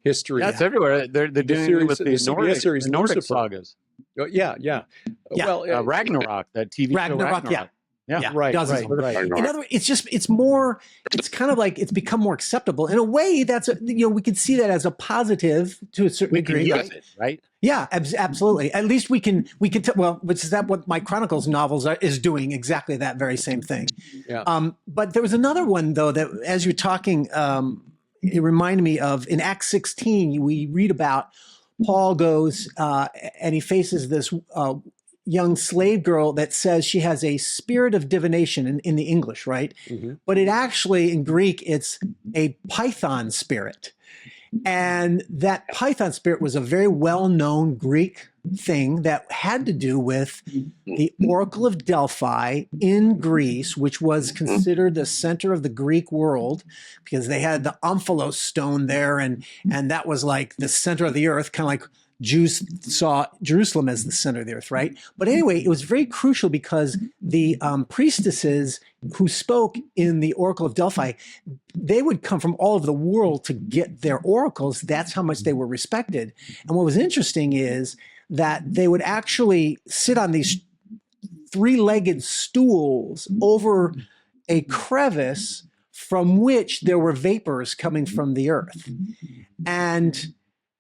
history. That's everywhere. They're doing it with the Nordic sagas. Yeah. Well, Ragnarok, that TV show Ragnarok. Yeah, right. In other words, it's kind of like it's become more acceptable in a way. That's we can see that as a positive to a certain degree, right? Right? Yeah, absolutely. At least we can which is that what my Chronicles novels is doing, exactly that very same thing. Yeah. But there was another one though that, as you're talking, it reminded me of in Acts 16. We read about Paul goes and he faces this young slave girl that says she has a spirit of divination in the English, right? Mm-hmm. But it actually, in Greek, it's a python spirit. And that python spirit was a very well-known Greek thing that had to do with the Oracle of Delphi in Greece, which was considered the center of the Greek world because they had the Omphalos stone there, and that was like the center of the earth, kind of like Jews saw Jerusalem as the center of the earth, right? But anyway, it was very crucial because the priestesses who spoke in the Oracle of Delphi, they would come from all over the world to get their oracles. That's how much they were respected. And what was interesting is that they would actually sit on these three-legged stools over a crevice from which there were vapors coming from the earth. And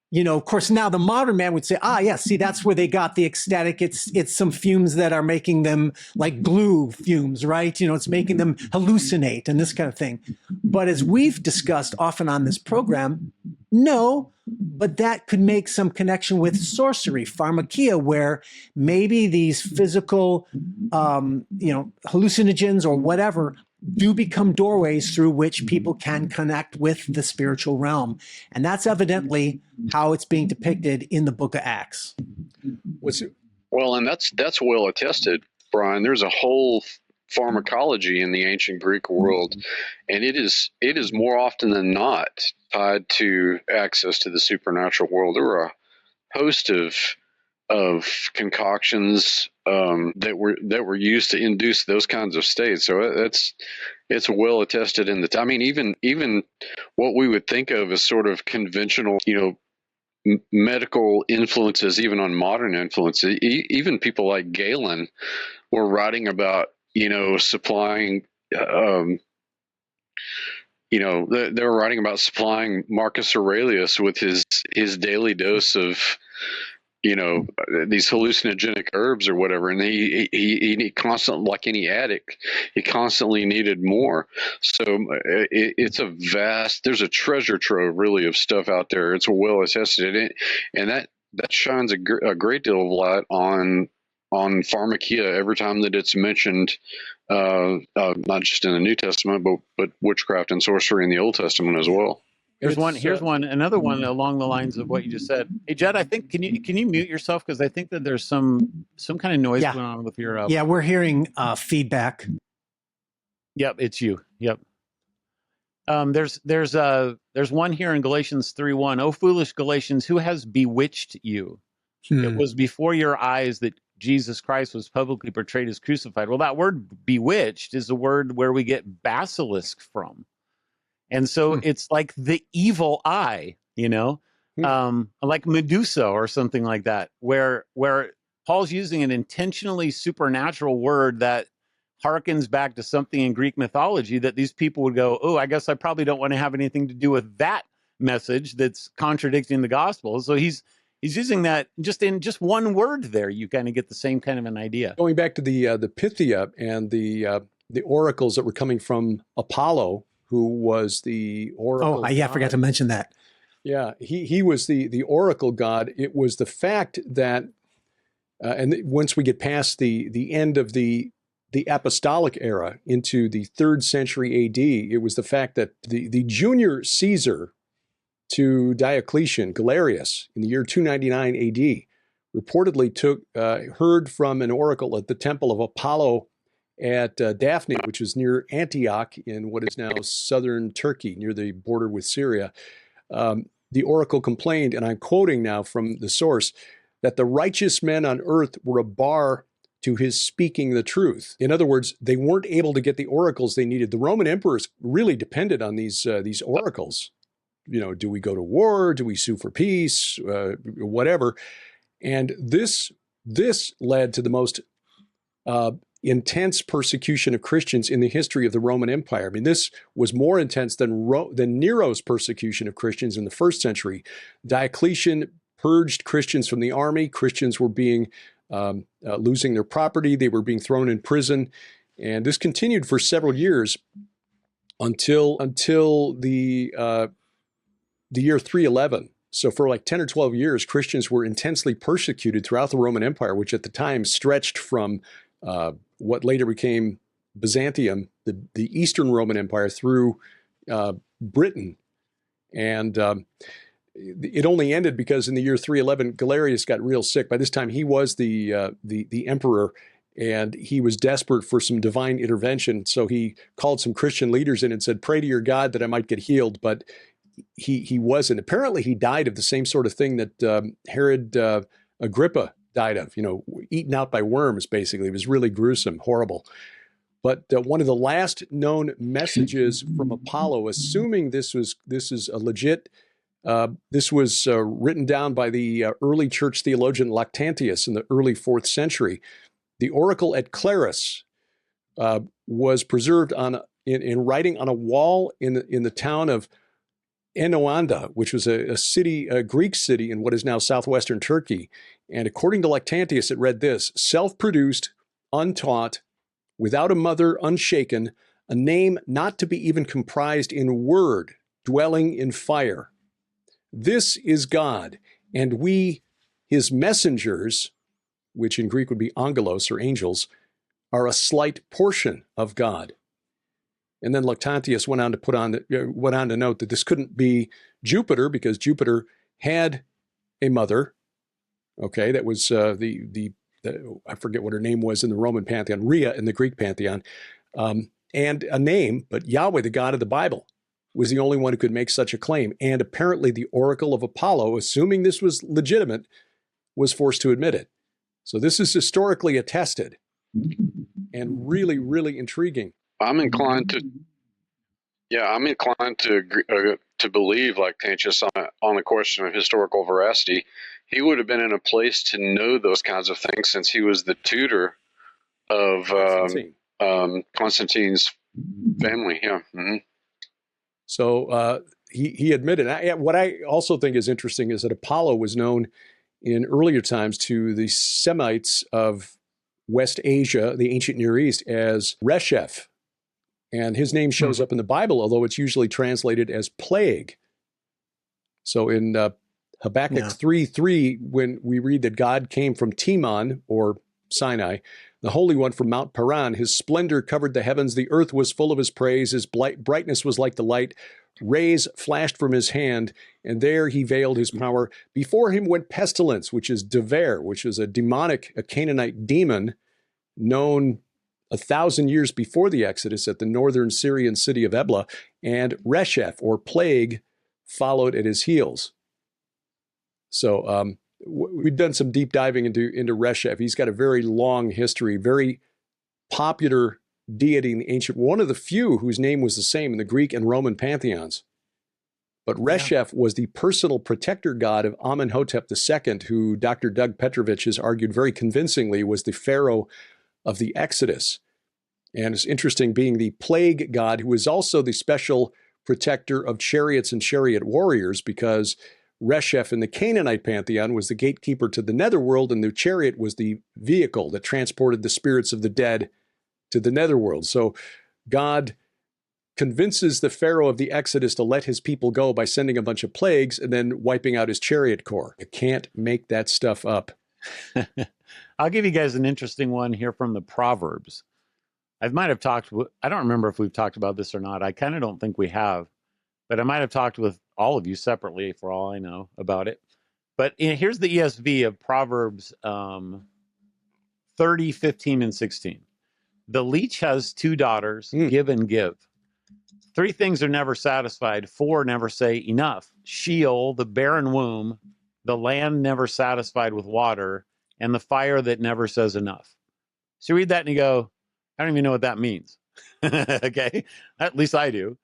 you know, of course, now the modern man would say, yeah, see, that's where they got the ecstatic. It's some fumes that are making them like glue fumes, right? You know, it's making them hallucinate and this kind of thing. But as we've discussed often on this program, no, but that could make some connection with sorcery, pharmakia, where maybe these physical, hallucinogens or whatever do become doorways through which people can connect with the spiritual realm. And that's evidently how it's being depicted in the book of Acts. Well, and that's well attested, Brian. There's a whole pharmacology in the ancient Greek world, and it is more often than not tied to access to the supernatural world. There were a host of concoctions that were used to induce those kinds of states. So it's well attested in the. I mean, even what we would think of as sort of conventional, medical influences, even on modern influences. Even people like Galen were writing about supplying. They were writing about supplying Marcus Aurelius with his daily dose of these hallucinogenic herbs or whatever, and he constantly, like any addict, he constantly needed more. So it's there's a treasure trove really of stuff out there. It's well attested, and that shines a great deal of light on pharmakia every time that it's mentioned, not just in the New Testament, but witchcraft and sorcery in the Old Testament as well. Here's another one along the lines of what you just said. Hey, Jed, I think can you mute yourself, because I think that there's some kind of noise going on with your. Yeah, we're hearing feedback. Yep, it's you. Yep. There's one here in Galatians 3:1. O foolish Galatians, who has bewitched you? It was before your eyes that Jesus Christ was publicly portrayed as crucified. Well, that word bewitched is the word where we get basilisk from. And so it's like the evil eye, like Medusa or something like that, where Paul's using an intentionally supernatural word that harkens back to something in Greek mythology that these people would go, oh, I guess I probably don't want to have anything to do with that message that's contradicting the gospel. So he's using that in just one word there. You kind of get the same kind of an idea. Going back to the Pythia and the oracles that were coming from Apollo, who was the oracle. Oh, yeah, I forgot to mention that. Yeah, he was the oracle god. It was the fact that, and once we get past the end of the apostolic era into the 3rd century AD, it was the fact that the junior Caesar to Diocletian, Galerius, in the year 299 AD, reportedly heard from an oracle at the temple of Apollo at Daphne, which was near Antioch in what is now southern Turkey, near the border with Syria. The oracle complained, and I'm quoting now from the source, that the righteous men on earth were a bar to his speaking the truth. In other words, they weren't able to get the oracles they needed. The Roman emperors really depended on these oracles. Do we go to war? Do we sue for peace? Whatever. And this led to the most intense persecution of Christians in the history of the Roman Empire. I mean, this was more intense than Nero's persecution of Christians in the 1st century. Diocletian purged Christians from the army. Christians were being losing their property. They were being thrown in prison. And this continued for several years until the year 311. So for like 10 or 12 years, Christians were intensely persecuted throughout the Roman Empire, which at the time stretched from what later became Byzantium, the Eastern Roman Empire, through Britain. And it only ended because in the year 311, Galerius got real sick. By this time, he was the emperor, and he was desperate for some divine intervention. So he called some Christian leaders in and said, "Pray to your God that I might get healed." But he wasn't. Apparently, he died of the same sort of thing that Herod Agrippa died of, eaten out by worms, basically. It was really gruesome, horrible. But one of the last known messages from Apollo, assuming this is a legit, this was written down by the early church theologian Lactantius in the early 4th century. The oracle at Claris was preserved in writing on a wall in the town of Enoanda, which was a Greek city in what is now southwestern Turkey. And according to Lactantius, it read this: self-produced, untaught, without a mother, unshaken, a name not to be even comprised in word, dwelling in fire. This is God, and we, his messengers, which in Greek would be angelos or angels, are a slight portion of God. And then Lactantius went on to note that this couldn't be Jupiter because Jupiter had a mother. Okay, that was I forget what her name was in the Roman pantheon, Rhea in the Greek pantheon, and a name, but Yahweh, the God of the Bible, was the only one who could make such a claim. And apparently the oracle of Apollo, assuming this was legitimate, was forced to admit it. So this is historically attested and really, really intriguing. I'm inclined to agree, to believe, like Lactantius, on the question of historical veracity. He would have been in a place to know those kinds of things since he was the tutor of Constantine's family. Yeah. Mm-hmm. So he admitted. What I also think is interesting is that Apollo was known in earlier times to the Semites of West Asia, the ancient Near East, as Resheph. And his name shows up in the Bible, although it's usually translated as plague. So in Habakkuk 3:3, when we read that God came from Timon, or Sinai, the Holy One from Mount Paran, his splendor covered the heavens, the earth was full of his praise, his brightness was like the light, rays flashed from his hand, and there he veiled his power. Before him went pestilence, which is Dever, which is a Canaanite demon known 1,000 years before the Exodus at the northern Syrian city of Ebla, and Resheph, or plague, followed at his heels. So we've done some deep diving into Resheph. He's got a very long history, very popular deity in the ancient, one of the few whose name was the same in the Greek and Roman pantheons. But Resheph was the personal protector god of Amenhotep II, who Dr. Doug Petrovich has argued very convincingly was the pharaoh of the Exodus. And it's interesting, being the plague god, who is also the special protector of chariots and chariot warriors, because Resheph in the Canaanite pantheon was the gatekeeper to the netherworld, and the chariot was the vehicle that transported the spirits of the dead to the netherworld. So God convinces the pharaoh of the Exodus to let his people go by sending a bunch of plagues and then wiping out his chariot corps. You can't make that stuff up. I'll give you guys an interesting one here from the Proverbs. I don't remember if we've talked about this or not. I kind of don't think we have, but I might have talked with all of you separately for all I know about it. But here's the ESV of Proverbs 30, 15, and 16. The leech has 2 daughters, give and give. 3 things are never satisfied, 4 never say enough. Sheol, the barren womb, the land never satisfied with water, and the fire that never says enough. So you read that and you go, I don't even know what that means. Okay, at least I do.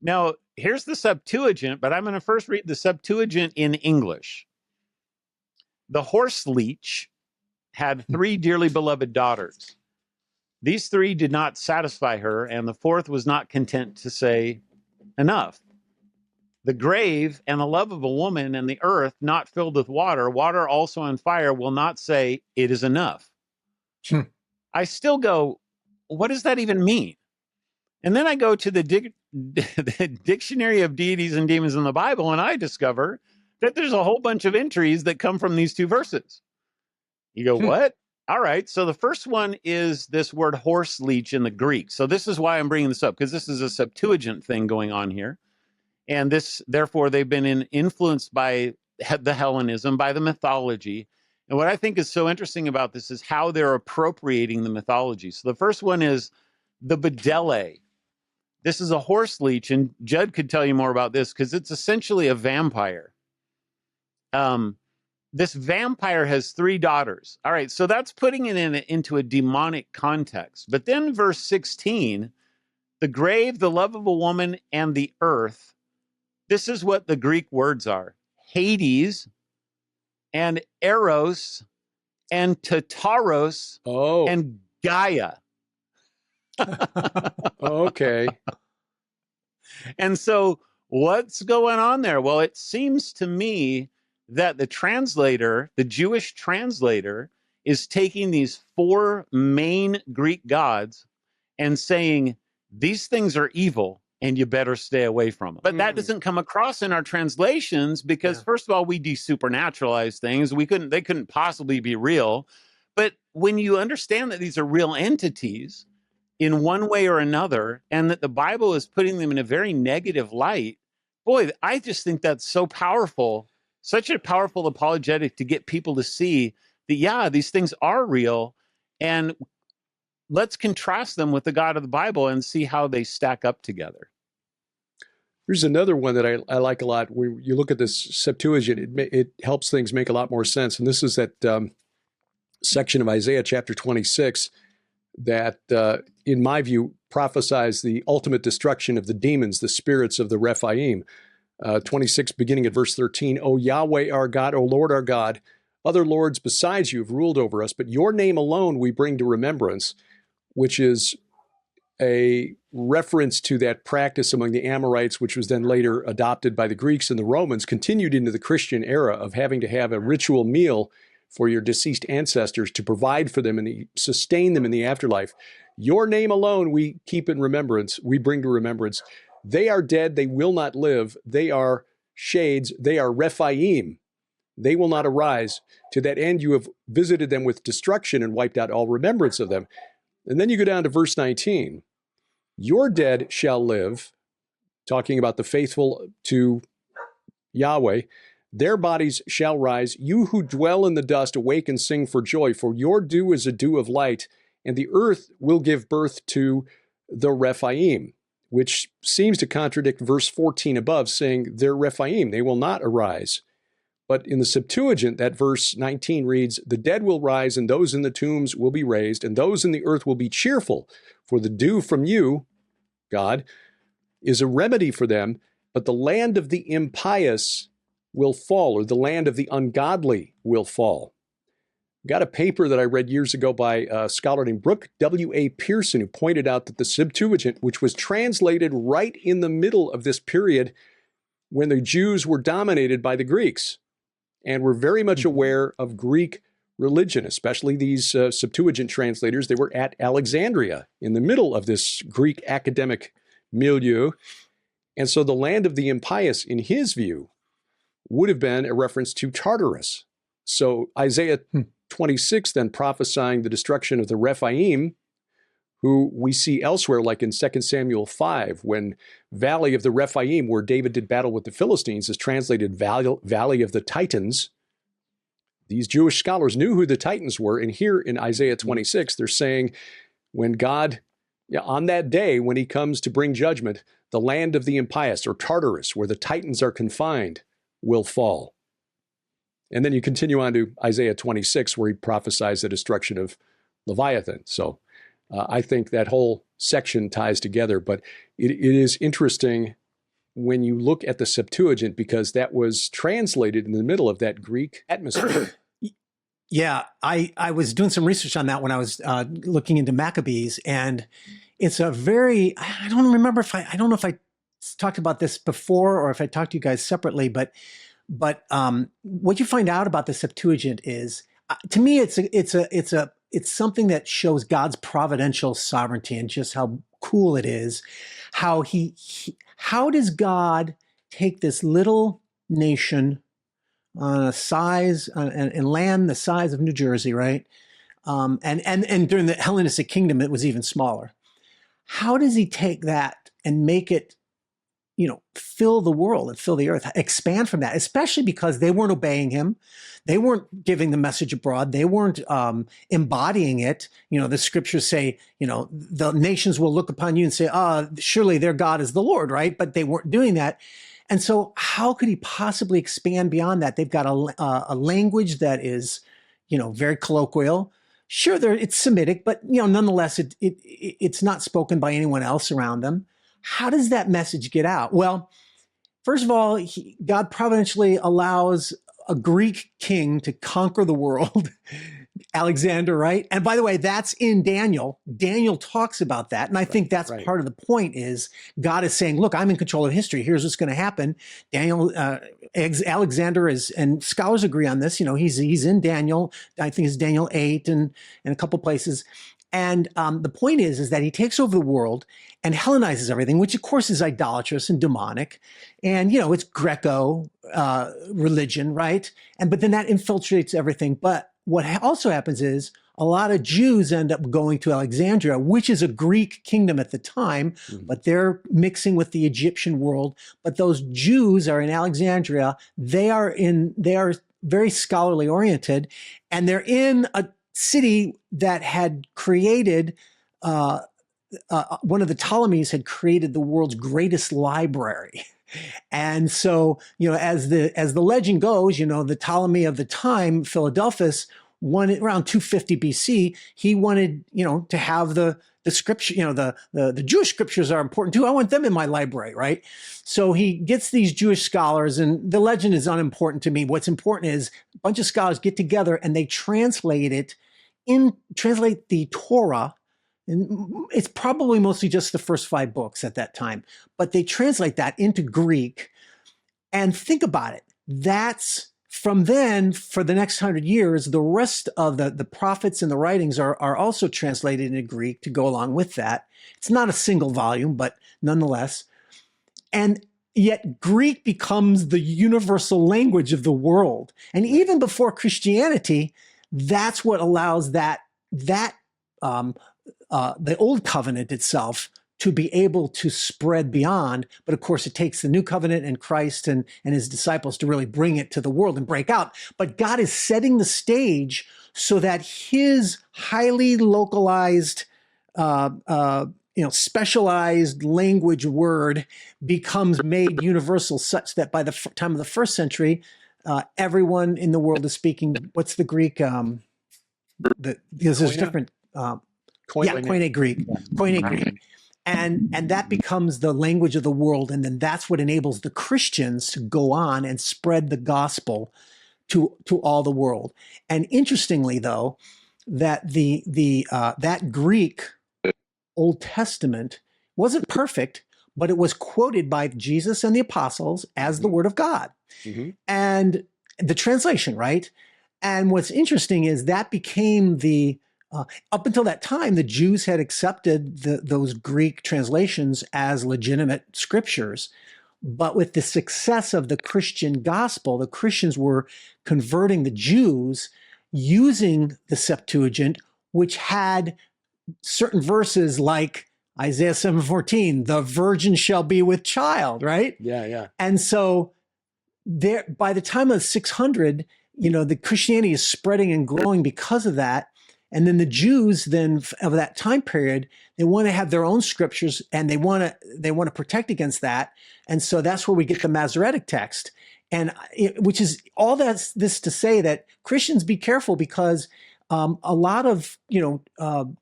Now, here's the Septuagint, but I'm going to first read the Septuagint in English. The horse leech had 3 dearly beloved daughters. These 3 did not satisfy her, and the 4th was not content to say enough. The grave and the love of a woman and the earth not filled with water, water also on fire, will not say it is enough. I still go, what does that even mean? And then I go to the Dictionary of Deities and Demons in the Bible, and I discover that there's a whole bunch of entries that come from these two verses. You go, what? All right. So the first one is this word horse leech in the Greek. So this is why I'm bringing this up, because this is a Septuagint thing going on here. And this, therefore, they've been influenced by the Hellenism, by the mythology. And what I think is so interesting about this is how they're appropriating the mythology. So the first one is the bedele. This is a horse leech, and Judd could tell you more about this because it's essentially a vampire. This vampire has 3 daughters. All right, so that's putting it into a demonic context. But then verse 16, the grave, the love of a woman, and the earth. This is what the Greek words are. Hades and Eros and Tartaros and Gaia. Okay. And so what's going on there? Well, it seems to me that the translator, the Jewish translator, is taking these 4 main Greek gods and saying, these things are evil and you better stay away from them. But that doesn't come across in our translations because, first of all, we desupernaturalize things. They couldn't possibly be real. But when you understand that these are real entities in one way or another, and that the Bible is putting them in a very negative light, boy, I just think that's so powerful, such a powerful apologetic to get people to see that, yeah, these things are real. And let's contrast them with the God of the Bible and see how they stack up together. Here's another one that I like a lot. When you look at this Septuagint, it helps things make a lot more sense. And this is that section of Isaiah chapter 26 that, in my view, prophesies the ultimate destruction of the demons, the spirits of the Rephaim. 26, beginning at verse 13, O Yahweh our God, O Lord our God, other lords besides you have ruled over us, but your name alone we bring to remembrance, which is a reference to that practice among the Amorites, which was then later adopted by the Greeks and the Romans, continued into the Christian era of having to have a ritual meal for your deceased ancestors to provide for them and sustain them in the afterlife. Your name alone we keep in remembrance, we bring to remembrance. They are dead, they will not live. They are shades, they are Rephaim. They will not arise. To that end you have visited them with destruction and wiped out all remembrance of them. And then you go down to verse 19. Your dead shall live, talking about the faithful to Yahweh. Their bodies shall rise. You who dwell in the dust, awake and sing for joy, for your dew is a dew of light, and the earth will give birth to the Rephaim, which seems to contradict verse 14 above, saying they're Rephaim, they will not arise. But in the Septuagint, that verse 19 reads, the dead will rise, and those in the tombs will be raised, and those in the earth will be cheerful, for the dew from you, God, is a remedy for them, but the land of the impious will fall, or the land of the ungodly will fall. Got a paper that I read years ago by a scholar named Brooke W.A. Pearson, who pointed out that the Septuagint, which was translated right in the middle of this period when the Jews were dominated by the Greeks and were very much aware of Greek religion, especially these Septuagint translators. They were at Alexandria in the middle of this Greek academic milieu. And so the land of the impious, in his view, would have been a reference to Tartarus. So Isaiah 26 then prophesying the destruction of the Rephaim, who we see elsewhere, like in 2 Samuel 5, when Valley of the Rephaim, where David did battle with the Philistines, is translated Valley of the Titans. These Jewish scholars knew who the Titans were, and here in Isaiah 26, they're saying when God, on that day when he comes to bring judgment, the land of the impious, or Tartarus, where the Titans are confined, will fall. And then you continue on to Isaiah 26, where he prophesies the destruction of Leviathan. So I think that whole section ties together, but it is interesting when you look at the Septuagint, because that was translated in the middle of that Greek atmosphere. Yeah, I was doing some research on that when I was looking into Maccabees, and it's a very, I don't know if I talked about this before or if I talked to you guys separately, but what you find out about the Septuagint is, to me, it's something that shows God's providential sovereignty and just how cool it is. How does God take this little nation on a size and land the size of New Jersey, right? And during the Hellenistic kingdom, it was even smaller. How does he take that and make it, fill the world and fill the earth, expand from that, especially because they weren't obeying him. They weren't giving the message abroad. They weren't embodying it. The scriptures say, the nations will look upon you and say, surely their God is the Lord, right? But they weren't doing that. And so how could he possibly expand beyond that? They've got a language that is, very colloquial. Sure, it's Semitic, but nonetheless, it's not spoken by anyone else around them. How does that message get out? Well, first of all, God providentially allows a Greek king to conquer the world, Alexander, right? And by the way, that's in Daniel. Daniel talks about that. And I think that's part of the point is God is saying, look, I'm in control of history. Here's what's going to happen. Alexander is, and scholars agree on this, he's in Daniel. I think it's Daniel 8 and a couple places. And the point is that he takes over the world and Hellenizes everything, which of course is idolatrous and demonic. And, it's Greco religion, right? But then that infiltrates everything. But what also happens is a lot of Jews end up going to Alexandria, which is a Greek kingdom at the time, but they're mixing with the Egyptian world. But those Jews are in Alexandria. They are very scholarly oriented, and they're in a city that had created, one of the Ptolemies had created the world's greatest library. And so, as the legend goes, the Ptolemy of the time, Philadelphus, wanted around 250 BC, he wanted, to have the scripture, the Jewish scriptures are important too. I want them in my library, right? So he gets these Jewish scholars, and the legend is unimportant to me. What's important is a bunch of scholars get together and they translate the Torah. And it's probably mostly just the first 5 books at that time, but they translate that into Greek. And think about it. That's from then for the next 100 years, the rest of the prophets and the writings are also translated into Greek to go along with that. It's not a single volume, but nonetheless. And yet Greek becomes the universal language of the world. And even before Christianity, that's what allows the old covenant itself to be able to spread beyond. But of course, it takes the new covenant and Christ and his disciples to really bring it to the world and break out. But God is setting the stage so that his highly localized, specialized language word becomes made universal, such that by the time of the first century, everyone in the world is speaking. What's the Greek? Because there's different. Koine Greek. Koine Greek. And that becomes the language of the world. And then that's what enables the Christians to go on and spread the gospel to all the world. And interestingly, though, that that Greek Old Testament wasn't perfect, but it was quoted by Jesus and the apostles as the word of God. And the translation, right? And what's interesting is that became up until that time, the Jews had accepted those Greek translations as legitimate scriptures. But with the success of the Christian gospel, the Christians were converting the Jews using the Septuagint, which had certain verses like Isaiah 7:14, the virgin shall be with child, right? Yeah. And so by the time of 600, the Christianity is spreading and growing because of that. And then the Jews of that time period, they want to have their own scriptures and they want to protect against that. And so that's where we get the Masoretic text. And which is all this to say that Christians be careful, because a lot of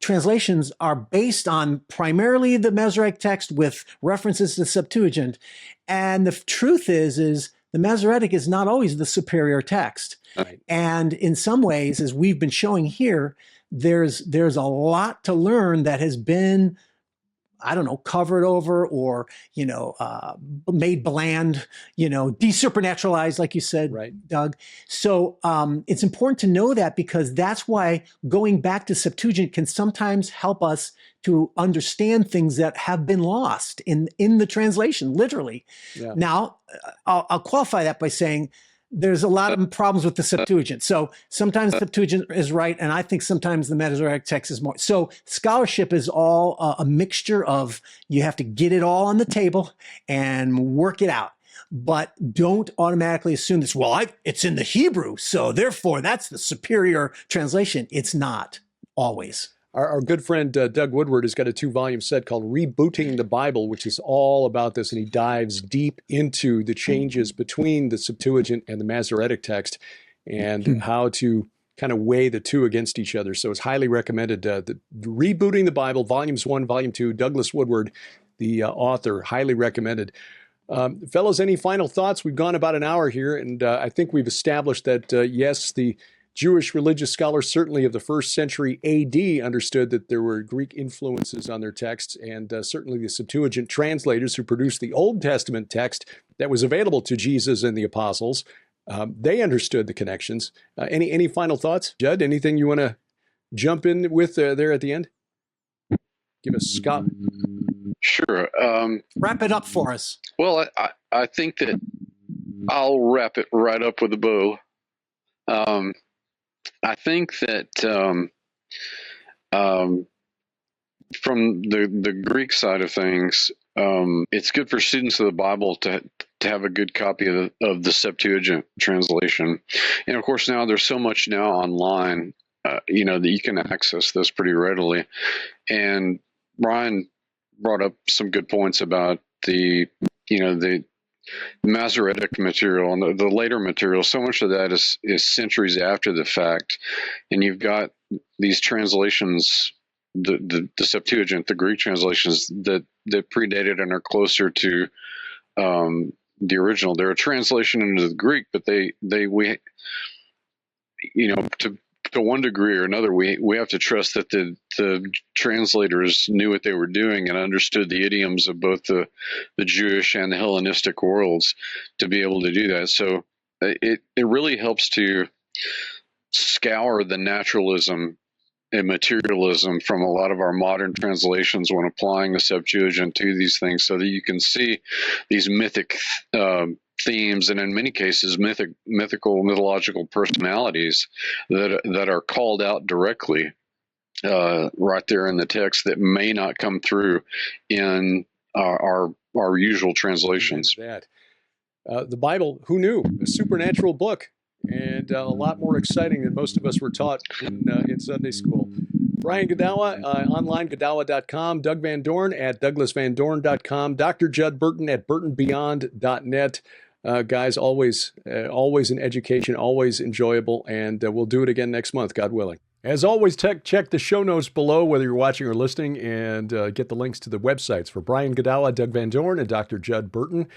translations are based on primarily the Masoretic text with references to the Septuagint. And the truth is the Masoretic is not always the superior text. Right. And in some ways, as we've been showing here, there's a lot to learn that has been, covered over or, made bland, desupernaturalized, like you said, right, Doug. So it's important to know that, because that's why going back to Septuagint can sometimes help us to understand things that have been lost in the translation, literally. Yeah. Now, I'll qualify that by saying there's a lot of problems with the Septuagint. So sometimes the Septuagint is right, and I think sometimes the Masoretic text is more. So scholarship is all a mixture of, you have to get it all on the table and work it out. But don't automatically assume this, well, it's in the Hebrew, so therefore that's the superior translation. It's not always. Our good friend Doug Woodward has got a 2-volume set called Rebooting the Bible, which is all about this, and he dives deep into the changes between the Septuagint and the Masoretic text and how to kind of weigh the two against each other. So it's highly recommended. The Rebooting the Bible, Volumes 1, Volume 2, Douglas Woodward, the author, highly recommended. Fellows, any final thoughts? We've gone about an hour here, and I think we've established that, yes, the Jewish religious scholars, certainly of the 1st century AD, understood that there were Greek influences on their texts, and certainly the Septuagint translators who produced the Old Testament text that was available to Jesus and the apostles, they understood the connections. Any final thoughts? Judd, anything you want to jump in with there at the end? Give us Scott. Sure. Wrap it up for us. Well, I think that I'll wrap it right up with a bow. I think that from the Greek side of things, it's good for students of the Bible to have a good copy of the Septuagint translation. And of course, now there's so much now online, that you can access this pretty readily. And Brian brought up some good points about the Masoretic material and the later material. So much of that is centuries after the fact, and you've got these translations, the Septuagint, the Greek translations that predated and are closer to the original. They're a translation into the Greek, but to one degree or another, we have to trust that the translators knew what they were doing and understood the idioms of both the Jewish and the Hellenistic worlds to be able to do that. So it really helps to scour the naturalism and materialism from a lot of our modern translations when applying the Septuagint to these things, so that you can see these mythic themes, and in many cases mythological personalities that are called out directly right there in the text that may not come through in our usual translations. The Bible, who knew? A supernatural book, and a lot more exciting than most of us were taught in Sunday school. Brian Godawa, online, godawa.com. Doug Van Dorn at douglasvandorn.com. Dr. Judd Burton at burtonbeyond.net. Guys, always an education, always enjoyable, and we'll do it again next month, God willing. As always, check the show notes below, whether you're watching or listening, and get the links to the websites for Brian Godawa, Doug Van Dorn, and Dr. Judd Burton.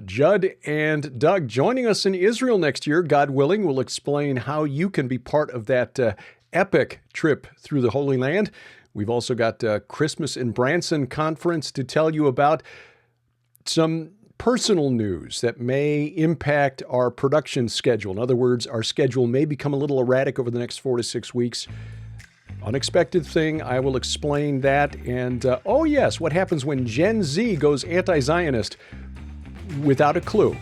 Judd and Doug joining us in Israel next year, God willing. We'll explain how you can be part of that epic trip through the Holy Land. We've also got Christmas in Branson conference to tell you about, some personal news that may impact our production schedule. In other words, our schedule may become a little erratic over the next 4 to 6 weeks. Unexpected thing, I will explain that. And, oh yes, what happens when Gen Z goes anti-Zionist without a clue.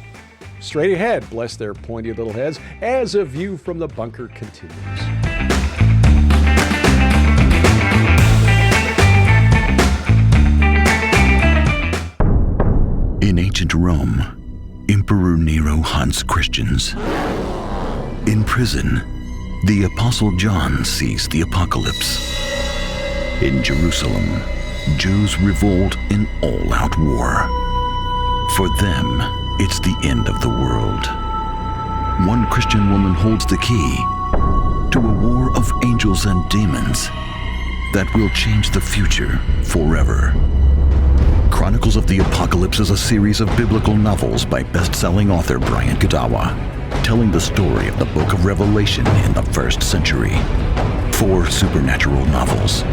Straight ahead, bless their pointy little heads, as A View from the Bunker continues. In ancient Rome, Emperor Nero hunts Christians. In prison, the Apostle John sees the apocalypse. In Jerusalem, Jews revolt in all-out war. For them, it's the end of the world. One Christian woman holds the key to a war of angels and demons that will change the future forever. Chronicles of the Apocalypse is a series of biblical novels by best-selling author Brian Godawa, telling the story of the book of Revelation in the 1st century. 4 supernatural novels.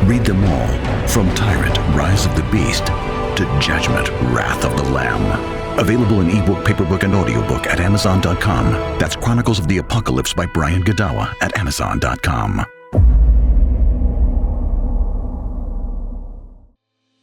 Read them all, from Tyrant, Rise of the Beast, to Judgment, Wrath of the Lamb. Available in ebook, paperback, and audiobook at Amazon.com. That's Chronicles of the Apocalypse by Brian Godawa at Amazon.com.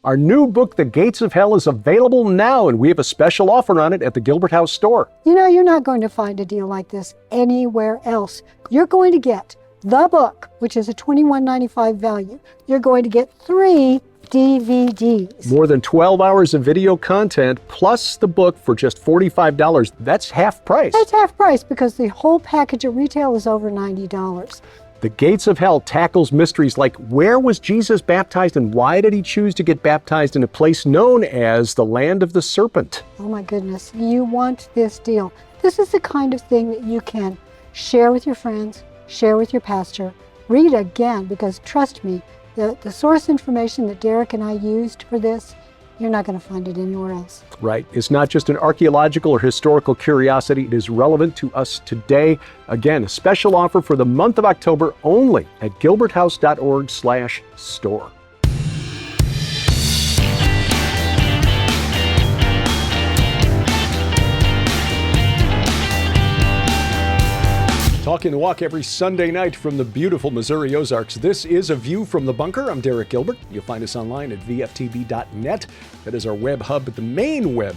Our new book, The Gates of Hell, is available now, and we have a special offer on it at the Gilbert House store. You know, you're not going to find a deal like this anywhere else. You're going to get the book, which is a $21.95 value. You're going to get 3 DVDs. More than 12 hours of video content, plus the book for just $45. That's half price. That's half price because the whole package at retail is over $90. The Gates of Hell tackles mysteries like where was Jesus baptized and why did he choose to get baptized in a place known as the Land of the Serpent? Oh my goodness, you want this deal. This is the kind of thing that you can share with your friends, share with your pastor, read again, because trust me, the source information that Derek and I used for this, you're not going to find it anywhere else. Right. It's not just an archaeological or historical curiosity. It is relevant to us today. Again, a special offer for the month of October only at gilberthouse.org/store. Talking the Walk every Sunday night from the beautiful Missouri Ozarks. This is A View from the Bunker. I'm Derek Gilbert. You'll find us online at vftb.net. That is our web hub, but the main web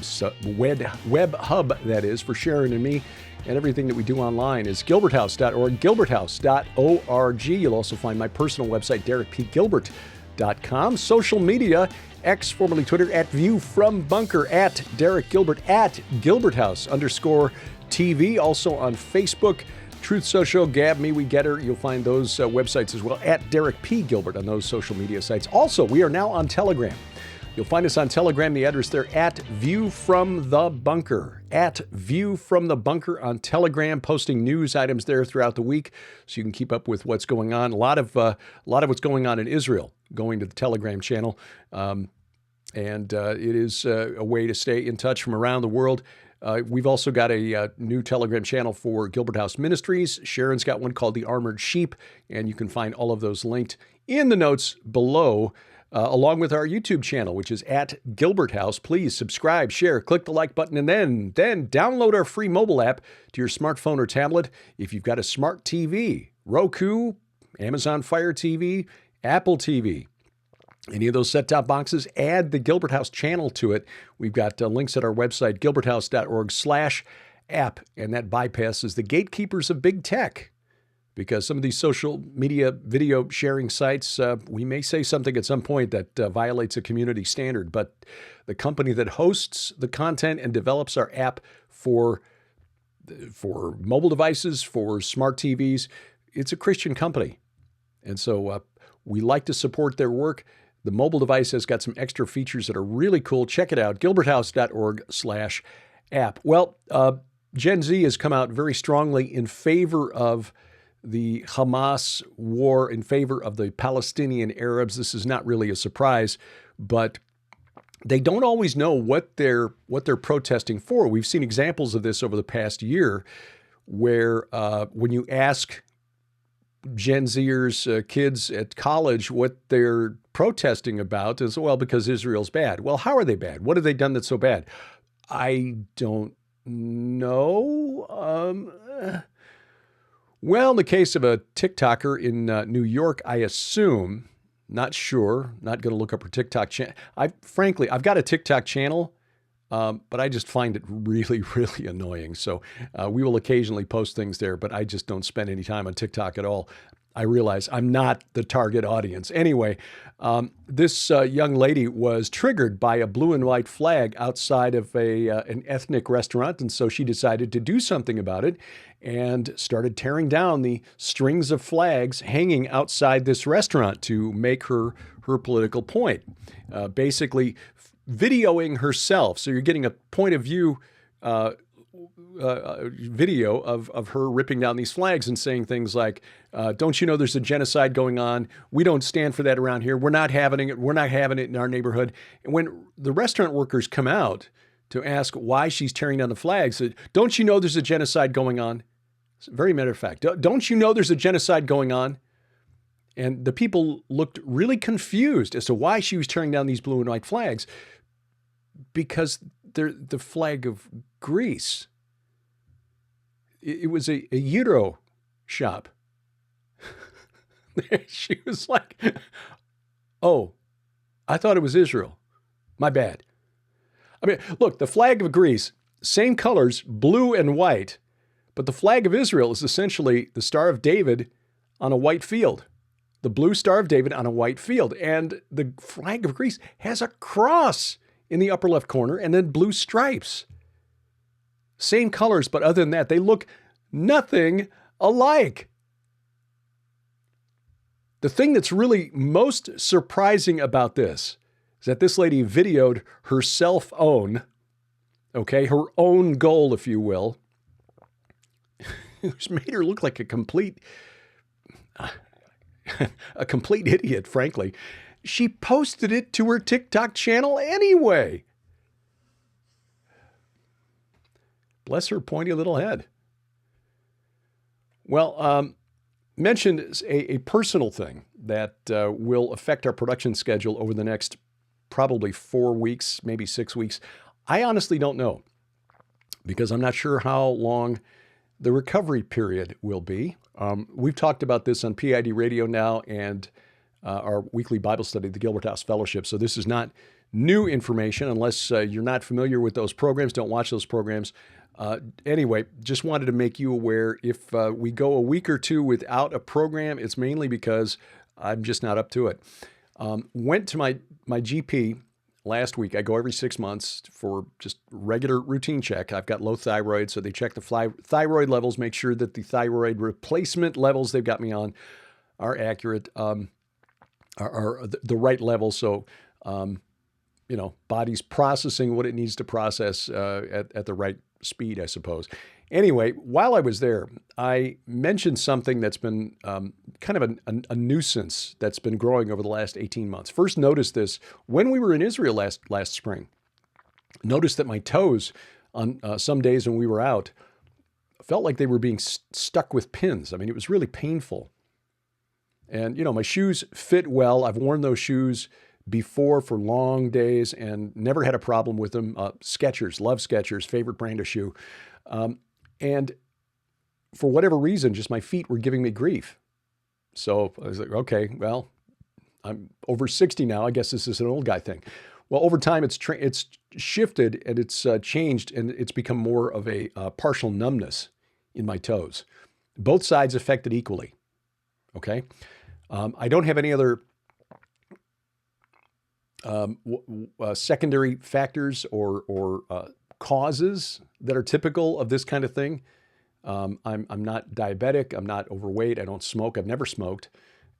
hub, that is, for Sharon and me and everything that we do online is gilberthouse.org, gilberthouse.org. You'll also find my personal website, derekpgilbert.com. Social media, X, formerly Twitter, at View from Bunker, at Derek Gilbert, at Gilberthouse_TV. Also on Facebook, Truth Social, Gab, Me, We Get Her. You'll find those websites as well, at Derek P. Gilbert on those social media sites. Also, we are now on Telegram. You'll find us on Telegram, the address there, at View from the Bunker. At View from the Bunker on Telegram, posting news items there throughout the week so you can keep up with what's going on. A lot of what's going on in Israel going to the Telegram channel. It is a way to stay in touch from around the world. We've also got a new Telegram channel for Gilbert House Ministries. Sharon's got one called The Armored Sheep, and you can find all of those linked in the notes below, along with our YouTube channel, which is at Gilbert House. Please subscribe, share, click the like button, and then download our free mobile app to your smartphone or tablet. If you've got a smart TV, Roku, Amazon Fire TV, Apple TV, any of those set-top boxes, add the Gilbert House channel to it. We've got links at our website, gilberthouse.org/app, and that bypasses the gatekeepers of big tech. Because some of these social media video sharing sites, we may say something at some point that violates a community standard, but the company that hosts the content and develops our app for mobile devices, for smart TVs, it's a Christian company. And so we like to support their work. The mobile device has got some extra features that are really cool. Check it out, gilberthouse.org/app. Well, Gen Z has come out very strongly in favor of the Hamas war, in favor of the Palestinian Arabs. This is not really a surprise, but they don't always know what they're protesting for. We've seen examples of this over the past year where when you ask Gen Zers, kids at college, what they're protesting about is, well, because Israel's bad. Well, how are they bad? What have they done that's so bad? I don't know. Well, in the case of a TikToker in New York, I assume, not sure, not going to look up her TikTok channel. Frankly, I've got a TikTok channel, but I just find it really, really annoying. So we will occasionally post things there, but I just don't spend any time on TikTok at all. I realize I'm not the target audience. Anyway, this young lady was triggered by a blue and white flag outside of an ethnic restaurant, and so she decided to do something about it and started tearing down the strings of flags hanging outside this restaurant to make her political point. Basically, videoing herself. So you're getting a point of view video of her ripping down these flags and saying things like, don't you know there's a genocide going on? We don't stand for that around here. We're not having it. We're not having it in our neighborhood. And when the restaurant workers come out to ask why she's tearing down the flags, don't you know there's a genocide going on? Very matter of fact. Don't you know there's a genocide going on? And the people looked really confused as to why she was tearing down these blue and white flags, because they're the flag of Greece. It was a Euro shop. She was like, oh, I thought it was Israel. My bad. I mean, look, the flag of Greece, same colors, blue and white, but the flag of Israel is essentially the Star of David on a white field. The blue Star of David on a white field. And the flag of Greece has a cross in the upper left corner and then blue stripes. Same colors, but other than that, they look nothing alike. The thing that's really most surprising about this is that this lady videoed her self-own, okay, her own goal, if you will, which made her look like a complete idiot, frankly. She posted it to her TikTok channel anyway. Bless her pointy little head. Well, mentioned a personal thing that will affect our production schedule over the next probably 4 weeks, maybe 6 weeks. I honestly don't know because I'm not sure how long the recovery period will be. We've talked about this on PID Radio now and our weekly Bible study, the Gilbert House Fellowship. So this is not new information unless you're not familiar with those programs. Don't watch those programs. Anyway, just wanted to make you aware if we go a week or two without a program, it's mainly because I'm just not up to it. Went to my GP last week. I go every 6 months for just regular routine check. I've got low thyroid, so they check the thyroid levels, make sure that the thyroid replacement levels they've got me on are accurate, are the right level. So, body's processing what it needs to process at the right speed, I suppose. Anyway, while I was there, I mentioned something that's been kind of a nuisance that's been growing over the last 18 months. First noticed this when we were in Israel last spring. Noticed that my toes on some days when we were out felt like they were being stuck with pins. I mean, it was really painful. And, my shoes fit well. I've worn those shoes before for long days and never had a problem with them. Skechers, love Skechers, favorite brand of shoe. And for whatever reason, just my feet were giving me grief. So I was like, okay, well, I'm over 60 now. I guess this is an old guy thing. Well, over time, it's shifted and it's changed and it's become more of a partial numbness in my toes. Both sides affected equally. Okay. I don't have any other secondary factors or causes that are typical of this kind of thing. I'm not diabetic. I'm not overweight. I don't smoke. I've never smoked.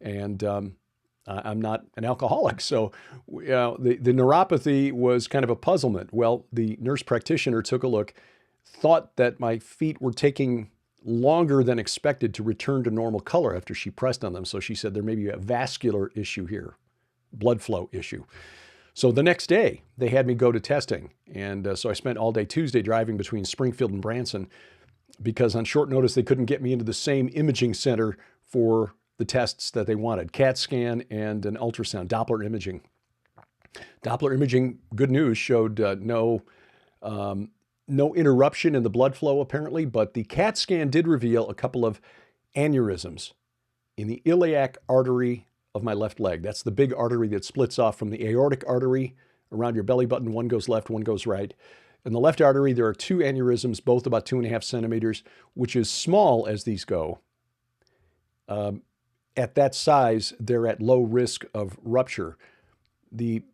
And I'm not an alcoholic. So the neuropathy was kind of a puzzlement. Well, the nurse practitioner took a look, thought that my feet were taking longer than expected to return to normal color after she pressed on them. So she said there may be a vascular issue here, blood flow issue. So the next day, they had me go to testing. And so I spent all day Tuesday driving between Springfield and Branson because on short notice, they couldn't get me into the same imaging center for the tests that they wanted, CAT scan and an ultrasound, Doppler imaging. Doppler imaging, good news, showed no interruption in the blood flow apparently, but the CAT scan did reveal a couple of aneurysms in the iliac artery of my left leg. That's the big artery that splits off from the aortic artery around your belly button. One goes left, one goes right. In the left artery, there are two aneurysms, both about 2.5 centimeters, which is small as these go. At that size, they're at low risk of rupture. The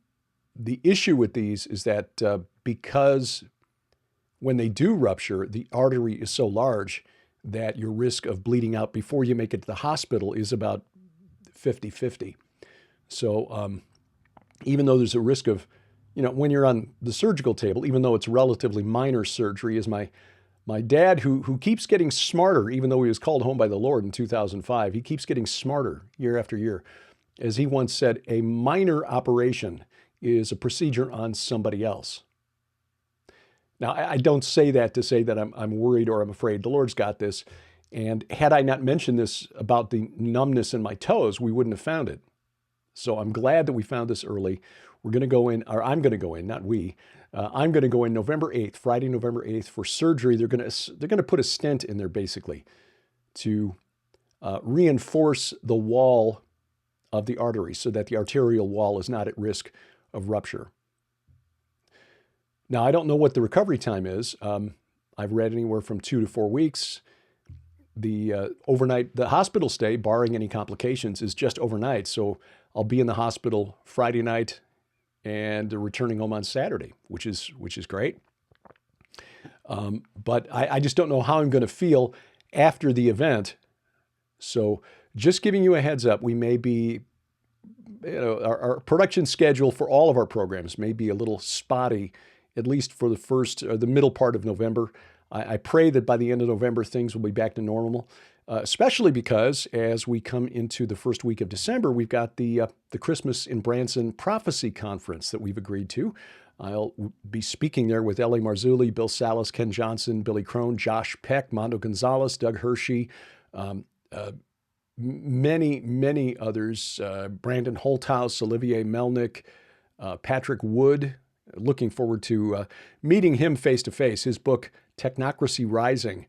issue with these is that because when they do rupture, the artery is so large that your risk of bleeding out before you make it to the hospital is about 50-50. So even though there's a risk of, when you're on the surgical table, even though it's relatively minor surgery, as my dad, who keeps getting smarter, even though he was called home by the Lord in 2005, he keeps getting smarter year after year. As he once said, a minor operation is a procedure on somebody else. Now, I don't say that to say that I'm worried or I'm afraid. The Lord's got this. And had I not mentioned this about the numbness in my toes, we wouldn't have found it. So I'm glad that we found this early. We're going to go in, or I'm going to go in, not we. I'm going to go in November 8th, Friday, November 8th for surgery. They're going to put a stent in there basically to reinforce the wall of the artery so that the arterial wall is not at risk of rupture. Now, I don't know what the recovery time is. I've read anywhere from 2 to 4 weeks. The hospital stay, barring any complications, is just overnight. So I'll be in the hospital Friday night and returning home on Saturday, which is great. But I just don't know how I'm going to feel after the event. So just giving you a heads up, we may be, our production schedule for all of our programs may be a little spotty, at least for the middle part of November. I pray that by the end of November, things will be back to normal, especially because as we come into the first week of December, we've got the Christmas in Branson Prophecy Conference that we've agreed to. I'll be speaking there with L.A. Marzulli, Bill Salas, Ken Johnson, Billy Crone, Josh Peck, Mondo Gonzalez, Doug Hershey, many others, Brandon Holthouse, Olivier Melnick, Patrick Wood. Looking forward to meeting him face to face. His book, Technocracy Rising.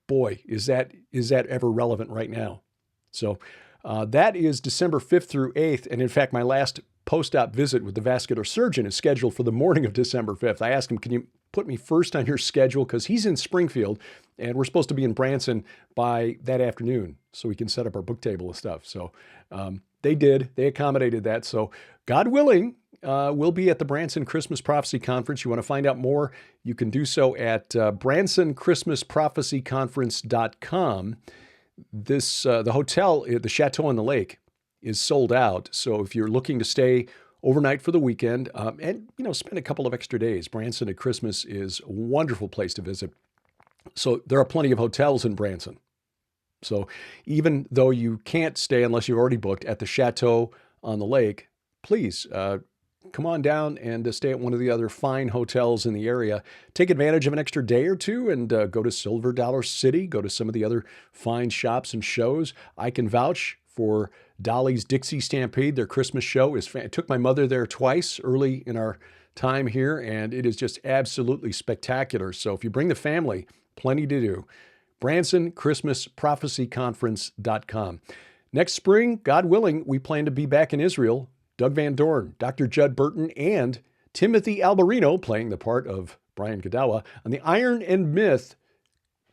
Boy, is that ever relevant right now. So that is December 5th through 8th. And in fact, my last post-op visit with the vascular surgeon is scheduled for the morning of December 5th. I asked him, can you put me first on your schedule? Because he's in Springfield and we're supposed to be in Branson by that afternoon so we can set up our book table and stuff. So they did. They accommodated that. So God willing, we'll be at the Branson Christmas Prophecy Conference. You want to find out more, you can do so at bransonchristmasprophecyconference.com. The hotel, the Chateau on the Lake, is sold out. So if you're looking to stay overnight for the weekend and spend a couple of extra days, Branson at Christmas is a wonderful place to visit. So there are plenty of hotels in Branson. So even though you can't stay unless you've already booked at the Chateau on the Lake, please come on down and stay at one of the other fine hotels in the area. Take advantage of an extra day or two and go to Silver Dollar City, go to some of the other fine shops and shows. I can vouch for Dolly's Dixie Stampede. Their Christmas show is I took my mother there twice early in our time here, and it is just absolutely spectacular. So if you bring the family, plenty to do. BransonChristmasProphecyConference.com. Next spring, God willing, we plan to be back in Israel. Doug Van Dorn, Dr. Judd Burton, and Timothy Alberino playing the part of Brian Godawa on the Iron and Myth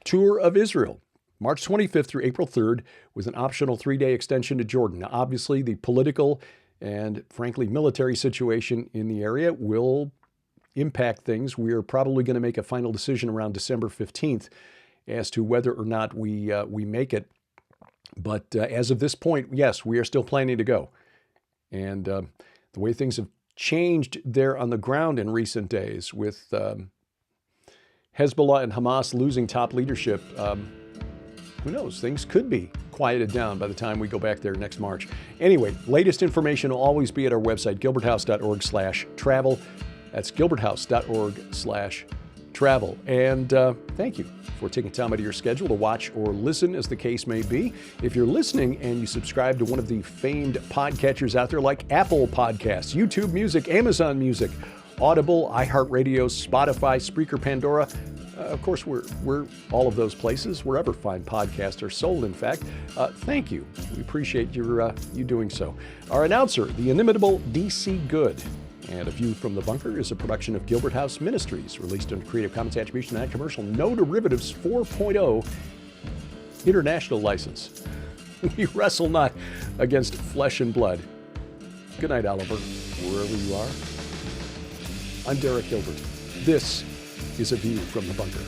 Tour of Israel. March 25th through April 3rd with an optional 3-day extension to Jordan. Now, obviously, the political and, frankly, military situation in the area will impact things. We are probably going to make a final decision around December 15th as to whether or not we make it. But as of this point, yes, we are still planning to go. And the way things have changed there on the ground in recent days with Hezbollah and Hamas losing top leadership, who knows? Things could be quieted down by the time we go back there next March. Anyway, latest information will always be at our website, gilberthouse.org/travel. That's gilberthouse.org/travel. And thank you for taking time out of your schedule to watch or listen, as the case may be. If you're listening and you subscribe to one of the famed podcatchers out there like Apple Podcasts, YouTube Music, Amazon Music, Audible, iHeartRadio, Spotify, Spreaker, Pandora, of course, we're all of those places, wherever fine podcasts are sold, in fact. Thank you. We appreciate you doing so. Our announcer, the inimitable D.C. Good. And A View from the Bunker is a production of Gilbert House Ministries, released under Creative Commons Attribution Non-Commercial No Derivatives 4.0 International License. We wrestle not against flesh and blood. Good night, Oliver, wherever you are. I'm Derek Gilbert. This is A View from the Bunker.